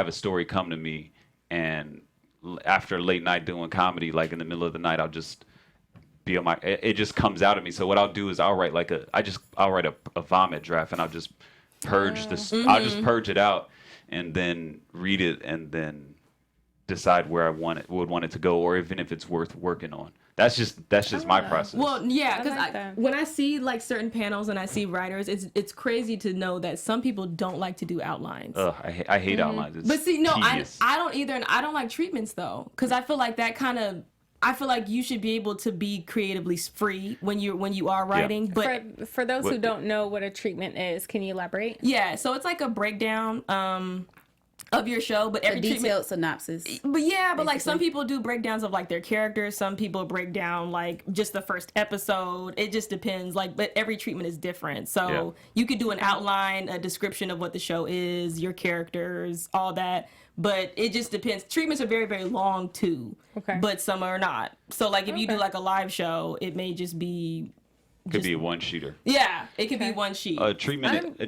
a story come to me, and after late night doing comedy, like in the middle of the night, I'll just be on it just comes out of me. So what I'll do is I'll write I'll write a vomit draft, and I'll just purge I'll just purge it out, and then read it, and then decide where would want it to go, or even if it's worth working on. That's just my process. Well, yeah, because like that. when I see like certain panels and I see writers, it's crazy to know that some people don't like to do outlines. Ugh, I hate outlines. It's But see, no, tedious. I don't either, and I don't like treatments though, because I feel like I feel like you should be able to be creatively free when you are writing. But For those who don't know what a treatment is, can you elaborate? yeah, so it's like a breakdown of your show, but every A detailed treatment. synopsis. But yeah, but like some people do breakdowns of like their characters. Some people break down like just the first episode. It just depends. Like, but every treatment is different. So you could do an outline, a description of what the show is, your characters, all that. But it just depends. Treatments are very, very long too. Okay. But some are not. So like if you do like a live show, it may just be. Could be a one-sheeter. Yeah, it could be one sheet. Treatment.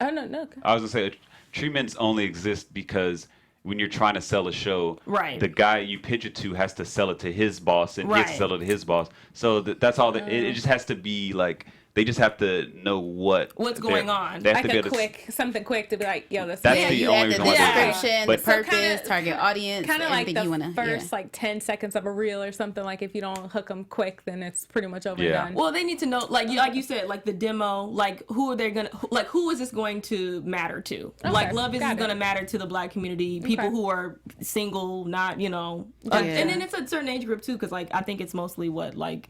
Oh no. I was gonna say treatments only exist because when you're trying to sell a show, Right. the guy you pitch it to has to sell it to his boss, and he has to Right. sell it to his boss. So that's all. It just has to be like they just have to know what's going on. They have Like to a be able to, something quick to be like, yo, this That's Yeah, the you only add the reason why I do it. description, But- the So purpose, kinda- target audience, kind of like everything the you wanna. first like 10 seconds of a reel or something. Like if you don't hook them quick, then it's pretty much over Yeah. and done. Well, they need to know, like you said, like the demo, like who are they gonna, like who is this going to matter to? Like Love is got it. gonna matter to the Black community, people who are single, not and then it's a certain age group too, because like I think it's mostly what like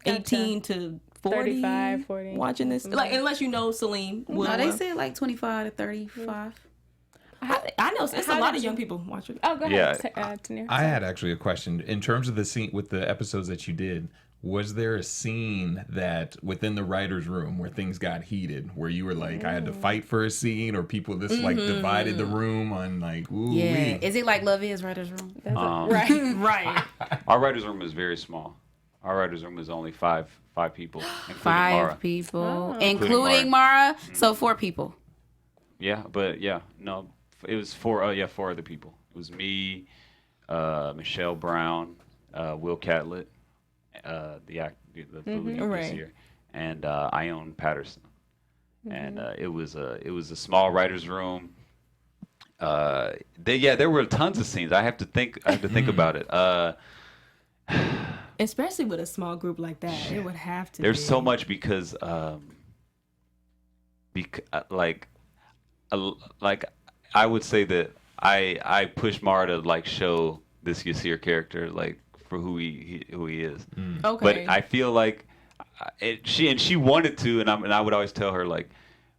18 to 40, 35, 40. watching this, like unless you know Salim. No, they said like 25 to 35. I know it's a lot of young people watching. Oh, go Yeah. ahead, Tenere. I had actually a question in terms of the scene with the episodes that you did. Was there a scene that within the writer's room where things got heated, where you were like, I had to fight for a scene, or people just like divided the room on like, ooh, Yeah. Is it like Love Is Writer's Room? Right. Right. Our writers' room is very small. Our writers' room is only five people, including 5 Mara. people. Including Including Mara. So 4 people. Yeah, but no, it was 4 other people. It was me, Michelle Brown, Will Catlett, the lead Right. this year, and Ione Patterson. And it was a small writers' room. There were tons of scenes. I have to think about it. Especially with a small group like that, it would have to. There's be. so much because like I would say that I pushed Mara to like show this Yasir character like for who he is. Okay. But I feel like she wanted to, and I would always tell her like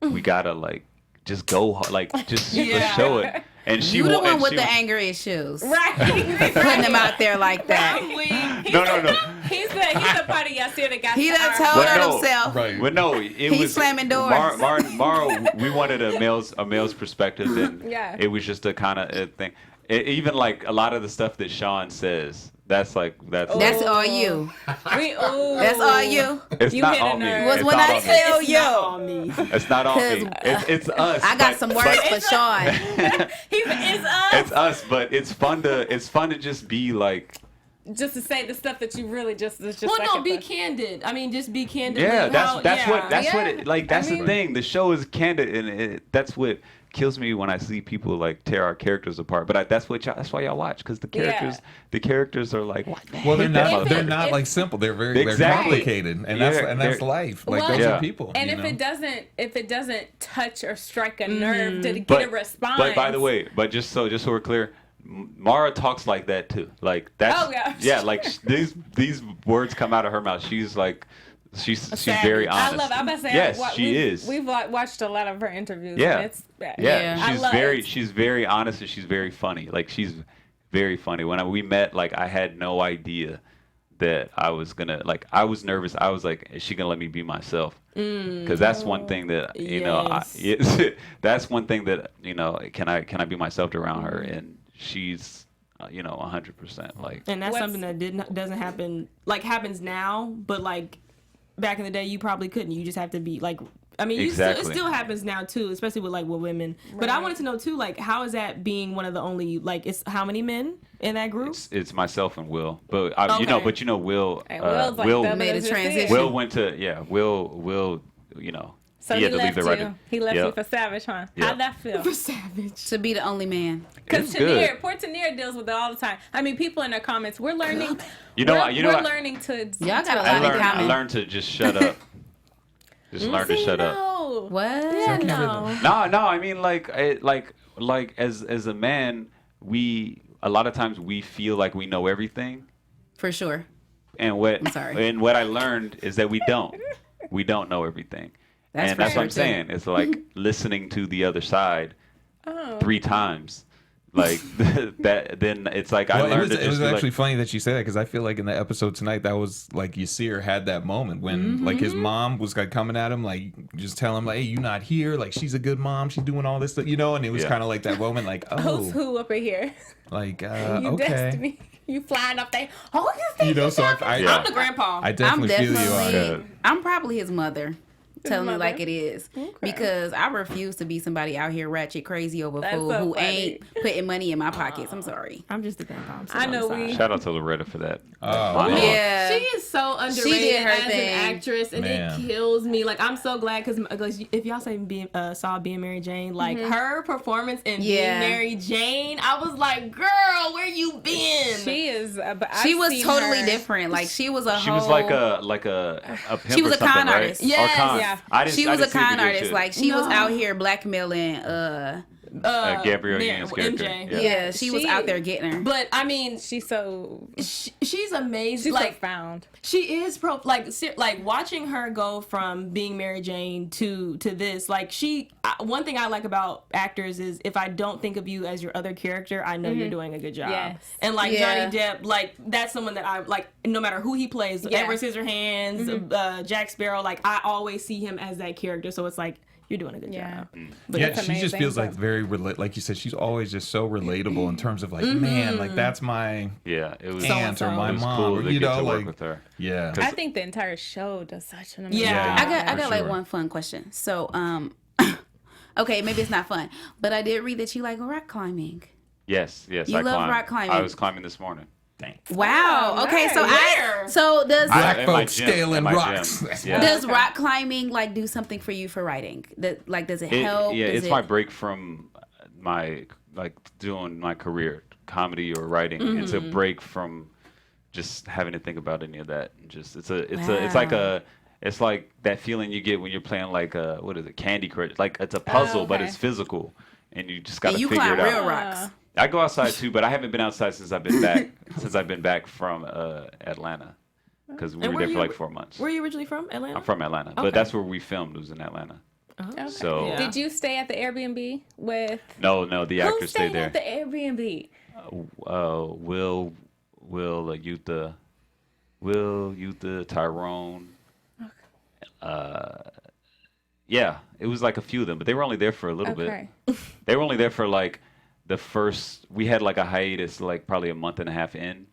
we gotta like just go like just let's show it. And she You the one and with she- the anger issues. Right. Putting them out there like that. No. He's the part of Yasir that got He to done our- told But on no. himself. Right. But no, it He's was slamming doors. Mara, we wanted a male's perspective, and Yeah. it was just a kind of thing. Even like a lot of the stuff that Sean says, that's That's all you. That's all you. It's You not hit a on me. nerve. Was It's when not I on me. tell Not you. on me. It's not on me. 'Cause It's us. I got but- some words for Sean. It's us. It's us, but it's fun to just be like. Just to say the stuff that you really just is just Well, like no, a be fun- candid. I mean, just be candid. Yeah, with that's how- what Yeah. it like. That's the thing. The show is candid, and that's what kills me when I see people like tear our characters apart. But that's why y'all watch, because the characters are like, what the Well, heck, that they're motherfucker? not like simple. They're very Exactly. complicated, and that's They're- life. Like Well, those Yeah. are people. And you if know? it doesn't touch or strike a nerve to get But a response. But by the way, just so we're clear, Mara talks like that too. Like that's Oh, yeah. like these words come out of her mouth. She's like she's very I honest. love. I'm about to say. Yes, she is. We've watched a lot of her interviews. Yeah. And it's Yeah, Yeah. I love it. she's very honest, and she's very funny. Like she's very funny. When we met, like I had no idea that I was gonna I was nervous. I was like, is she gonna let me be myself? Because that's one thing that that's one thing that can I be myself around her, and she's 100% like. And that's What's- something that doesn't happen. Like happens now, but like back in the day, you probably couldn't. You just have to be like. I mean, Exactly. it still happens now too, especially with women. But I wanted to know too, like, how is that being one of the only it's how many men in that group? It's myself and Will, but Okay. Will And Will's like Will the made a just transition. it. Will went to Will So He he had to leave left the you. writing. He left Yeah. you for Savage, huh? Yeah. How'd that feel? Savage. To be the only man. Because It's good. Poor Tenere deals with it all the time. I mean, people in their comments, we're learning. You know, we're learning to. Y'all got a I lot in learned, I common. learned to just shut up. Just learn to shut up. No. What? Yeah, no. No. I mean, like as a man, a lot of times we feel like we know everything, For sure. and what I'm sorry. and what I learned is that we don't. We don't know everything, That's and for that's sure, what I'm too. saying. It's like listening to the other side Oh. 3 times. Like that, then it's like I Well, learned it was to just actually be funny that you say that because I feel like in the episode tonight that was like Yasir had that moment when like his mom was like coming at him like just telling him like, hey, you not here, like she's a good mom, she's doing all this stuff, you know, and it was Yeah. kind of like that moment like, Who's oh, who up in here? like You okay, destiny. You flying up there. Oh, you think you know, so I Yeah. I'm the grandpa. I I'm definitely feel you on definitely, it. I'm probably his mother. Telling me mother? like it is. Okay. Because I refuse to be somebody out here ratchet crazy over That's food so who funny. ain't putting money in my pockets. I'm sorry. I'm just the grandpa. I'm so I know sorry. we- Shout out to Loretta for that. Oh, monologue. Yeah. She is so underrated did her as thing. an actress, and Man. it kills me. Like, I'm so glad because if y'all saw Being Mary Jane, like her performance in Yeah. Being Mary Jane, I was like, girl, where you been? She is. She was totally different. Like she was a She whole was like a pimp She was or a something, con right? artist. Or Yes. con. Yeah. she was a con artist. Shit. Like she was No. out here blackmailing Gabrielle Mary- Union's character. MJ. Yeah. yeah, she was She- out there getting her. But I mean, She's so. she's amazing. She's Like, profound. she is like watching her go from being Mary Jane to this. Like one thing I like about actors is if I don't think of you as your other character, I know you're doing a good job. Yes. And like Yeah. Johnny Depp, like that's someone that I like. No matter who he plays, Yeah. Edward Scissorhands, Jack Sparrow, like I always see him as that character. So it's like you're doing a good Yeah. job. But Yeah, it's she just amazing, feels like but- very like you said, she's always just so relatable in terms of like, man, like that's my Yeah, it was. aunt or my It was mom, cool or, to you get know, to work like with her. yeah. I think the entire show does such an amazing Yeah. job. I got For like sure. one fun question. So okay, maybe it's not fun, but I did read that you like rock climbing. Yes. You I love climbed. rock climbing. I was climbing this morning. Wow. Oh, Okay, so nice. Where? does Black At my folks gym, scaling at my rocks. gym. Yeah. does rock climbing like do something for you for writing? Does it help? Yeah, Does it's it... my break from my doing my career, comedy or writing. It's a break from just having to think about any of that. Just it's like that feeling you get when you're playing like what is it, Candy Crush? Like it's a puzzle, but okay. it's physical, and you just got to And you figure climb it real out. rocks. I go outside too, but I haven't been outside since I've been back. From Atlanta, because we And were where there for you- like 4 months. Where are you originally from? Atlanta. I'm from Atlanta, Okay. but that's where we filmed. Was in Atlanta. Okay. So Yeah. Did you stay at the Airbnb with? no, the Who actors stayed stayed there. at the Airbnb? Will, Yutha, Tyrone. Yeah, it was like a few of them, but they were only there for a little Okay. bit. They were only there for like the first. We had like a hiatus, like probably a month and a half in,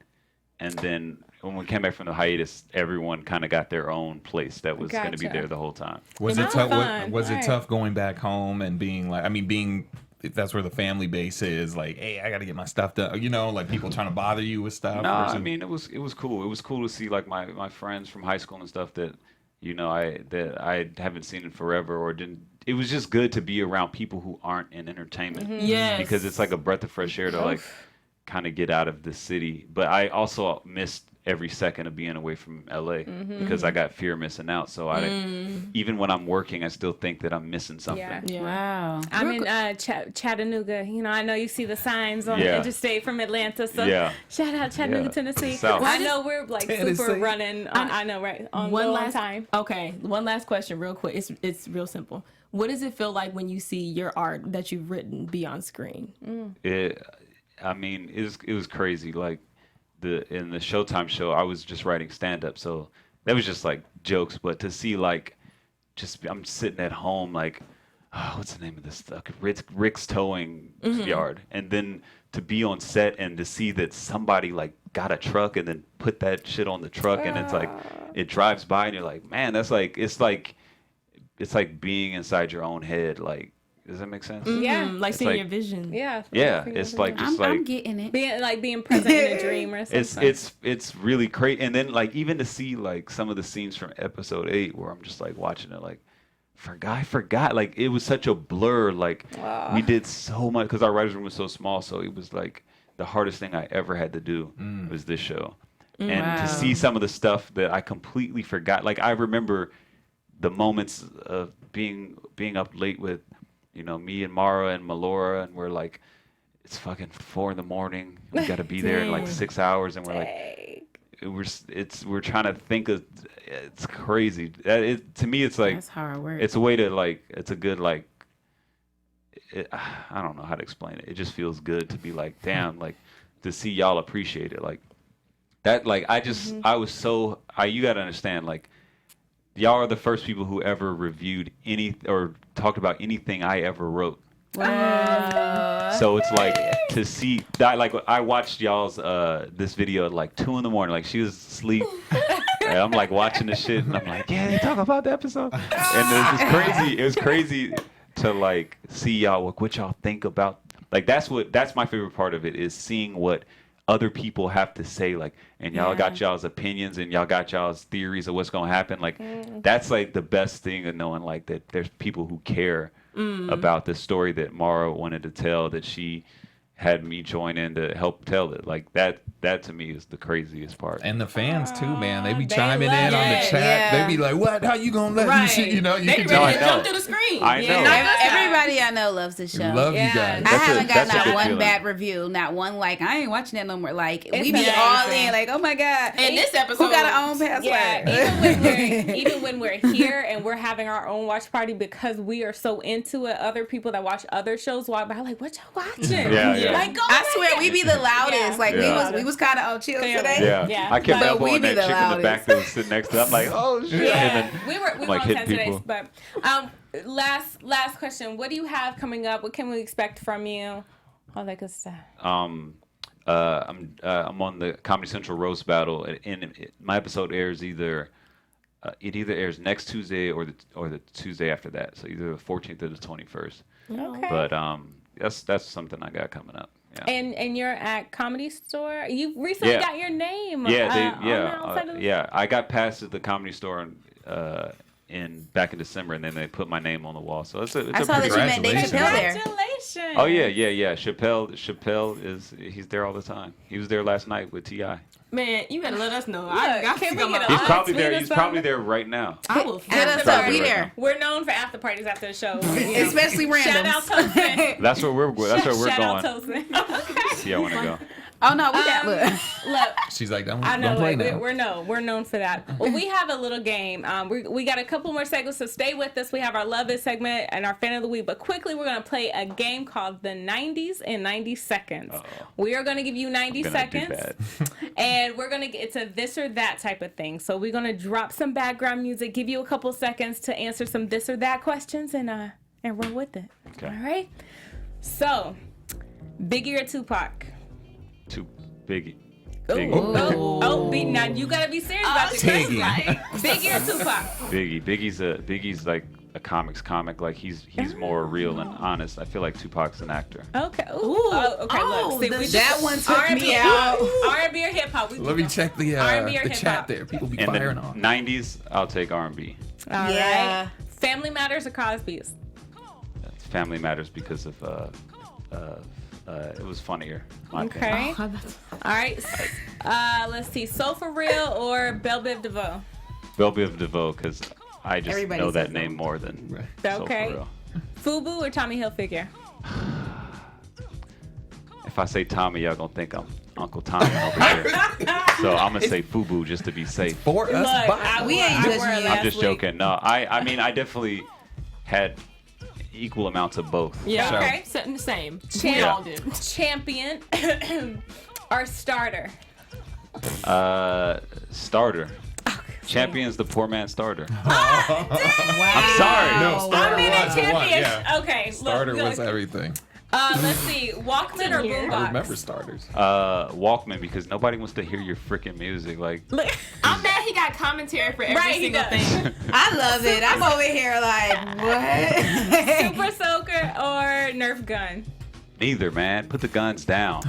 and then when we came back from the hiatus, everyone kind of got their own place that was going to be Gotcha. there the whole time. Was It's it tough? fun. Was it Right. tough going back home and being like? I mean, being if that's where the family base is. Like, hey, I got to get my stuff done. You know, like people trying to bother you with stuff. No, I versus- mean it was cool. It was cool to see like my friends from high school and stuff that I haven't seen in forever or didn't. It was just good to be around people who aren't in entertainment. Yes. Because it's like a breath of fresh air to like kind of get out of the city. But I also missed every second of being away from LA because I got fear of missing out. So even when I'm working, I still think that I'm missing something. Yeah. Yeah. Wow. I'm in Chattanooga. You know, I know you see the signs on the Yeah. interstate from Atlanta. So Yeah. shout out Chattanooga, Yeah. Tennessee. South. I know we're like super Tennessee. running. I know, right? On One low on last time. Okay, one last question, real quick. It's real simple. What does it feel like when you see your art that you've written be on screen? It was crazy. Like in the Showtime show, I was just writing stand up, so that was just like jokes. But to see like, I'm sitting at home like, what's the name of this stuff? Rick's Towing Yard, and then to be on set and to see that somebody like got a truck and then put that shit on the truck, and it's like it drives by and you're like, man, that's like it's like being inside your own head. Like, does that make sense? Yeah. Like It's seeing like- your vision. Yeah. Yeah, it's like just I'm getting it. being present in a dream or something. it's really great. And then like even to see like some of the scenes from episode 8 where I'm just like watching it like, I forgot. Like, it was such a blur. Like, we did so much because our writer's room was so small. So it was like the hardest thing I ever had to do was this show. And to see some of the stuff that I completely forgot. Like, I remember the moments of being up late with, you know, me and Mara and Melora, and we're like, it's fucking 4 a.m. We got to be there in like 6 hours, and we're like, we're trying to think of. It's crazy. To me, it's like That's hard work. it's a way to like. It's a good like. I don't know how to explain it. It just feels good to be like, damn, like to see y'all appreciate it, like that. Like I was so. You got to understand, like. Y'all are the first people who ever reviewed any or talked about anything I ever wrote. Wow. So it's like to see that. Like I watched y'all's this video at like 2 a.m. Like she was asleep. And I'm like watching the shit, and I'm like, yeah, they talk about the episode. And it was just crazy. It was crazy to like see y'all what y'all think about. Like that's my favorite part of it is seeing what other people have to say, like, and y'all got y'all's opinions and y'all got y'all's theories of what's gonna happen. Like that's like the best thing of knowing like that there's people who care about the story that Mara wanted to tell, that she had me join in to help tell it. Like that to me is the craziest part. And the fans too, man. They be They chiming love in on the it. chat. Yeah. They be like, "What? How you gonna let you see?" You know, you They can ready to tell. jump through the screen. I know. Everybody I know loves the show. Love you Yeah. guys. I haven't got that's a not good one feeling. bad review, not one like I ain't watching that no more. Like we be amazing. all in, like oh my god. And this episode, Who got our own password? Yeah, even when we're here and we're having our own watch party because we are so into it, other people that watch other shows walk by like, what y'all watching? Yeah. Like, go I back swear in. we be the loudest. Yeah. Like Yeah. we was kind of on chill Clearly. today. Yeah. Yeah. I kept But elbowing we be that the chick in the loudest. back that was sitting next to. I'm like, oh shit. Yeah, And then we were I'm like on hitting 10 today, people. but last question. What do you have coming up? What can we expect from you? All that good stuff. I'm on the Comedy Central roast battle, and my episode airs either next Tuesday or the Tuesday after that. So either the 14th or the 21st. Okay. But that's something I got coming up. Yeah. And you're at Comedy Store. You recently got your name. I got passed at the Comedy Store back in December, and then they put my name on the wall. So it's a I saw that pretty you met Dave Chappelle there. Congratulations. Oh yeah. Chappelle he's there all the time. He was there last night with T.I. man, you better let us know. Yeah, I got can to we come get up. a He's probably tweet there. us He's on probably it? there right now. I will. Hit us Probably up. We right there. We're known for after parties after the show. Especially Shout out randoms. Toasting. That's where we're Shout out going. Toasting. Okay. See, I want to go. Oh no, we got look. Look, She's like, don't I know play it. now. We're known for that. Well, we have a little game. We got a couple more segments, so stay with us. We have our Love Is segment and our Fan of the Week. But quickly, we're gonna play a game called the 90s in 90 seconds. We are gonna give you 90 seconds, and we're gonna get it's a this or that type of thing. So we're gonna drop some background music, give you a couple seconds to answer some this or that questions, and roll with it. Okay. All right. So, Biggie or Tupac? Biggie. Now you gotta be serious about this. Biggie. Biggie or Tupac? Biggie's like a comic. Like he's more real and honest. I feel like Tupac's an actor. Okay. Okay. Look, see, That one took R&B, me out. R&B or hip hop? Let me check the R&B or the hip-hop? chat there. People be In the firing off. 90s, I'll take R&B. All Yeah. right. Family Matters or Cosby's? Family Matters because of it was funnier. My Okay. opinion. All right. Let's see. Soul for Real or Belle Biv DeVoe? Belle Biv DeVoe because I just Everybody know says that that. name more than Soul For Okay. Real. Fubu or Tommy Hilfiger? If I say Tommy, y'all gonna think I'm Uncle Tommy over here. So I'm gonna say Fubu just to be safe. For us, Look, bye. We ain't I judging wore it you. last I'm just week. joking. No, I mean I definitely had equal amounts of both. Yeah. So- Okay. Same. Yeah. We all do. Champion or starter? Starter. Champion's the poor man's starter. Wow. I'm sorry. No, starter I mean, was a the one. champion. Yeah. Okay. Starter look, was everything. let's see. Walkman or boombox? I remember starters. Walkman because nobody wants to hear your freaking music. Like I'm mad he got commentary for every Right, he single does. thing. I love it. I'm over here like what? Super Soaker or Nerf gun? neither, man. Put the guns down.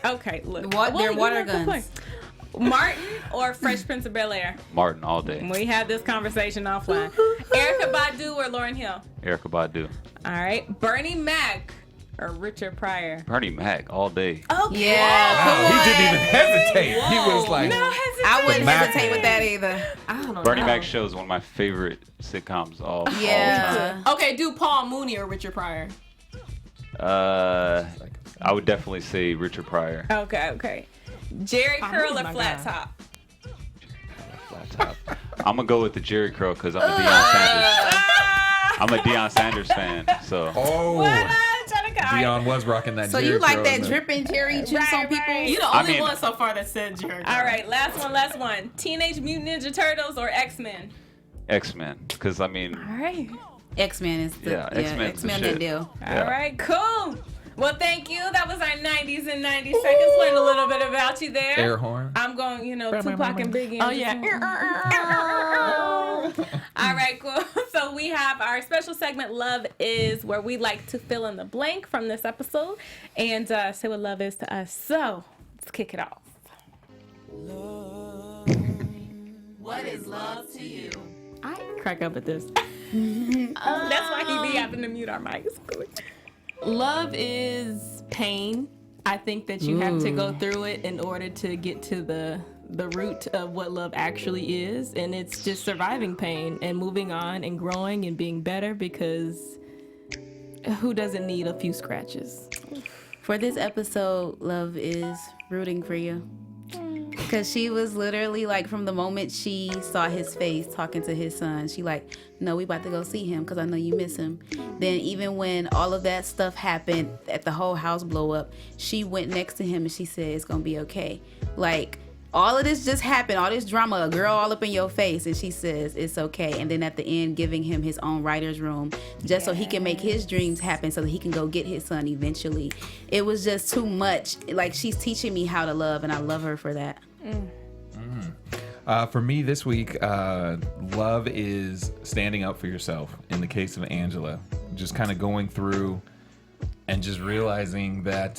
Okay, look. They're water you know, good guns. point. Martin or Fresh Prince of Bel-Air? Martin all day. We had this conversation offline. Erykah Badu or Lauryn Hill? Erykah Badu. All right. Bernie Mac or Richard Pryor? Bernie Mac all day. Okay. Yeah. He didn't even hesitate. He was like, No hesitation. I wouldn't Mac- hesitate with that either. I don't know. Bernie Mac show is one of my favorite sitcoms all time. Yeah. Okay, do Paul Mooney or Richard Pryor? I would definitely say Richard Pryor. Okay. Jerry curl oh or my flat God. top? Flat top. I'm gonna go with the Jerry curl because I'm a Deion Sanders. I'm a Deion Sanders fan. So Deion was rocking that. So Jerry you like curl that in there. dripping Jerry juice Right, on people? right. You're the I only mean- one so far that said Jerry. All right, last one. Teenage Mutant Ninja Turtles or X-Men? X-Men, because I mean, All right. X-Men is the X-Men's the X-Men shit. that deal. Yeah. All right, cool. Well, thank you. That was our 90s and 90 seconds. Learned a little bit about you there. Air horn. I'm going, Tupac and Biggie. Oh yeah. All right, cool. So we have our special segment, Love Is, where we like to fill in the blank from this episode and say what love is to us. So let's kick it off. What is love to you? I crack up at this. That's why he be having to mute our mics. Love is pain. I think that you have to go through it in order to get to the root of what love actually is, and it's just surviving pain and moving on and growing and being better, because who doesn't need a few scratches? For this episode, Love is rooting for you. Because she was literally like, from the moment she saw his face talking to his son, she like, no, we about to go see him because I know you miss him. Then even when all of that stuff happened, at the whole house blow up, she went next to him and she said, it's going to be okay. Like, all of this just happened, all this drama, a girl all up in your face, and she says it's okay. And then at the end, giving him his own writer's room just so he can make his dreams happen, so that he can go get his son eventually. It was just too much. Like, she's teaching me how to love, and I love her for that. For me this week, love is standing up for yourself. In the case of Angela, just kind of going through and just realizing that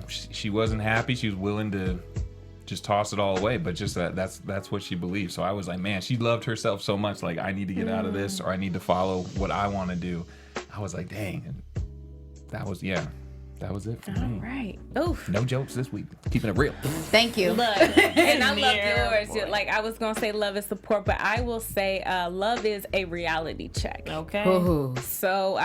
she wasn't happy. She was willing to just toss it all away, but just that's what she believed. So I was like, man, she loved herself so much. Like, I need to get out of this, or I need to follow what I want to do. I was like, dang, and that was it for me. All right. Oof. No jokes this week. Keeping it real. Thank you. Look, and I love Yeah, yours. Like, I was gonna say love is support, but I will say love is a reality check. Okay. Ooh. So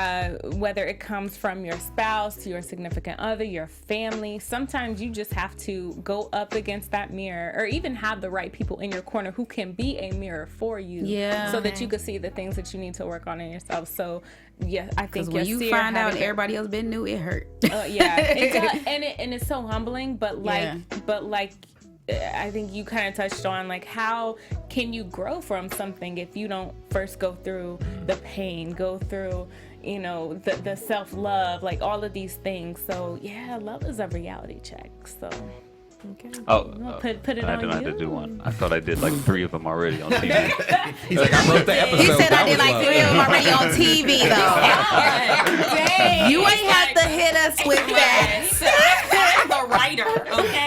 whether it comes from your spouse, your significant other, your family, sometimes you just have to go up against that mirror, or even have the right people in your corner who can be a mirror for you. Yeah. So that you can see the things that you need to work on in yourself. So yeah, I think Because when you Yasir find out having- everybody else been new, it hurt. yeah, it does, and it's so humbling. But Yeah. I think you kind of touched on, like, how can you grow from something if you don't first go through the pain, go through the self-love, like all of these things. So yeah, love is a reality check. So put it I on didn't have you. to do one. I thought I did like 3 of them already on TV. He's like, I wrote the episode. He said That I did was like love. 3 of them already on TV, though. Dang. You ain't have to hit us with that. I'm the writer, okay?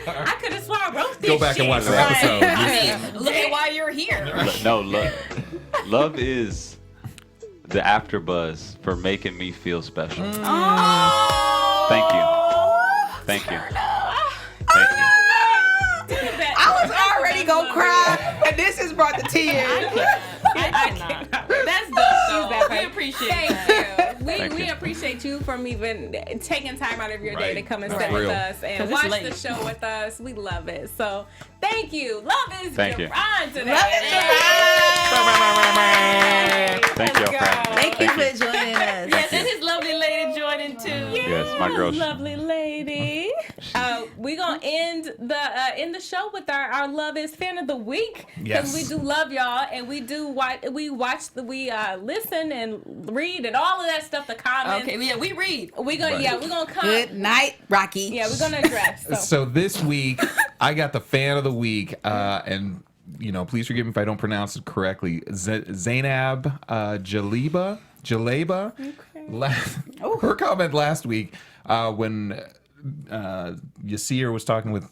I could have sworn I wrote this Go back and watch the episode. I mean, look at why you're here. No, love is the AfterBuzz for making me feel special. Thank you. Thank you. Thank you. I was already gonna cry, and this has brought the tears. I cannot. That's dope, though. We appreciate that. Thank you. We you. appreciate you from even taking time out of your day Right. to come and That's sit with real. us and 'Cause it's watch late. the show with us. We love it. So thank you. Love is Thank you. Jerron today. Love is Thank you for having me. Thank you for joining us. Yes, and his lovely lady joining too. Yes, my girl. Lovely lady. We're gonna end the show with our Love Is Fan of the Week, because Yes. we do love y'all, and we listen and read and all of that stuff. The comments. Okay, yeah, we read. We're gonna come. Good night, Rocky. Yeah, we're gonna address. So. So this week, I got the fan of the week, and please forgive me if I don't pronounce it correctly. Zainab Jaleba. Her comment last week when Yasir was talking with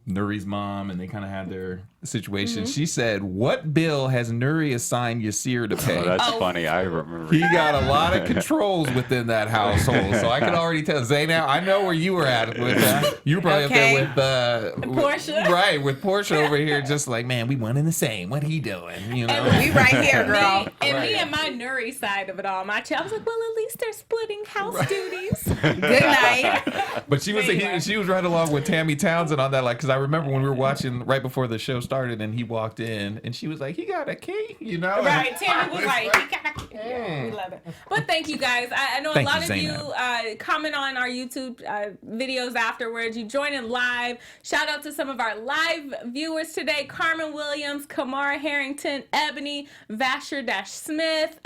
Nuri's mom, and they kind of had their situation. She said, "What bill has Nuri assigned Yasir to pay?" Oh, that's funny. I remember. He got a lot of controls within that household, so I can already tell. Zaynab, I know where you were at with that. You were probably up there with Portia. right? With Portia over here, just like, man, we one and the same. What he doing? You know, We right here, girl. Me and my Nuri side of it all. My child, I was like, well, at least they're splitting house duties. Good night. But she was she was right along with Tammy Townsend on that, like, because I remember when we were watching right before the show started, and he walked in, and she was like, "He got a key," you know? Right, Tammy was like, he got a key. Yeah, we love it. But thank you guys. I know Thank a lot you, of you comment on our YouTube videos afterwards. You join in live. Shout out to some of our live viewers today: Carmen Williams, Kamara Harrington, Ebony, Vasher-Smith,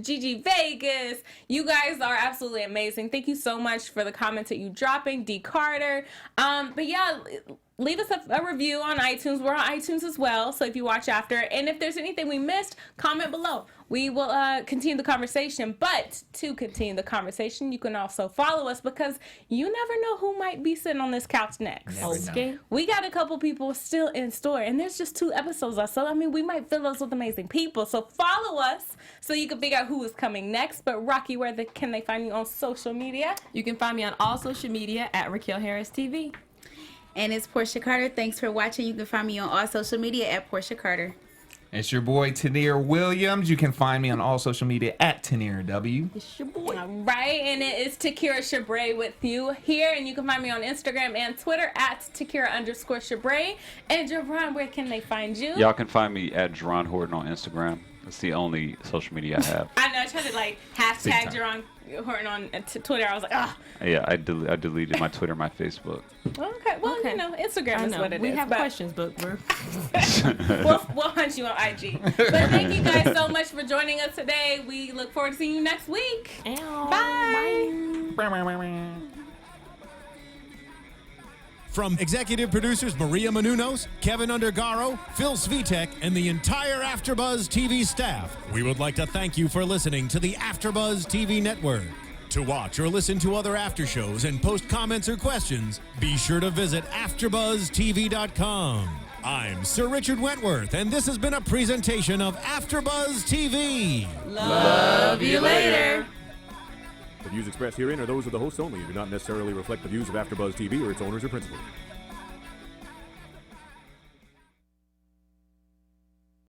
Gigi Vegas. You guys are absolutely amazing. Thank you so much for the comments that you dropping. D Carter. But yeah, leave us a review on iTunes. We're on iTunes as well, so if you watch after. And if there's anything we missed, comment below. We will continue the conversation. But to continue the conversation, you can also follow us, because you never know who might be sitting on this couch next. Okay. We got a couple people still in store, and there's just 2 episodes left. So, I mean, we might fill us with amazing people. So follow us so you can figure out who is coming next. But Rocky, can they find you on social media? You can find me on all social media at Raquel Harris TV. And it's Porchia Carter. Thanks for watching. You can find me on all social media at Porchia Carter. It's your boy Tenere Williams. You can find me on all social media at Tenere W. It's your boy. All right, and it is Takira Shabrae with you here, and you can find me on Instagram and Twitter at Takira_Shabrae. And Jerron, where can they find you? Y'all can find me at Jerron Horton on Instagram. That's the only social media I have. I know, I tried to hashtag Jerron Horton on Twitter. I was like, ah. Yeah, I deleted my Twitter, my Facebook. Okay, well, Instagram is what it is. We have questions, but we're... we'll hunt you on IG. But thank you guys so much for joining us today. We look forward to seeing you next week. Bye. From executive producers Maria Menounos, Kevin Undergaro, Phil Svitek, and the entire AfterBuzz TV staff, we would like to thank you for listening to the AfterBuzz TV network. To watch or listen to other after shows and post comments or questions, be sure to visit AfterBuzzTV.com. I'm Sir Richard Wentworth, and this has been a presentation of AfterBuzz TV. Love you later. The views expressed herein are those of the hosts only and do not necessarily reflect the views of AfterBuzz TV or its owners or principals.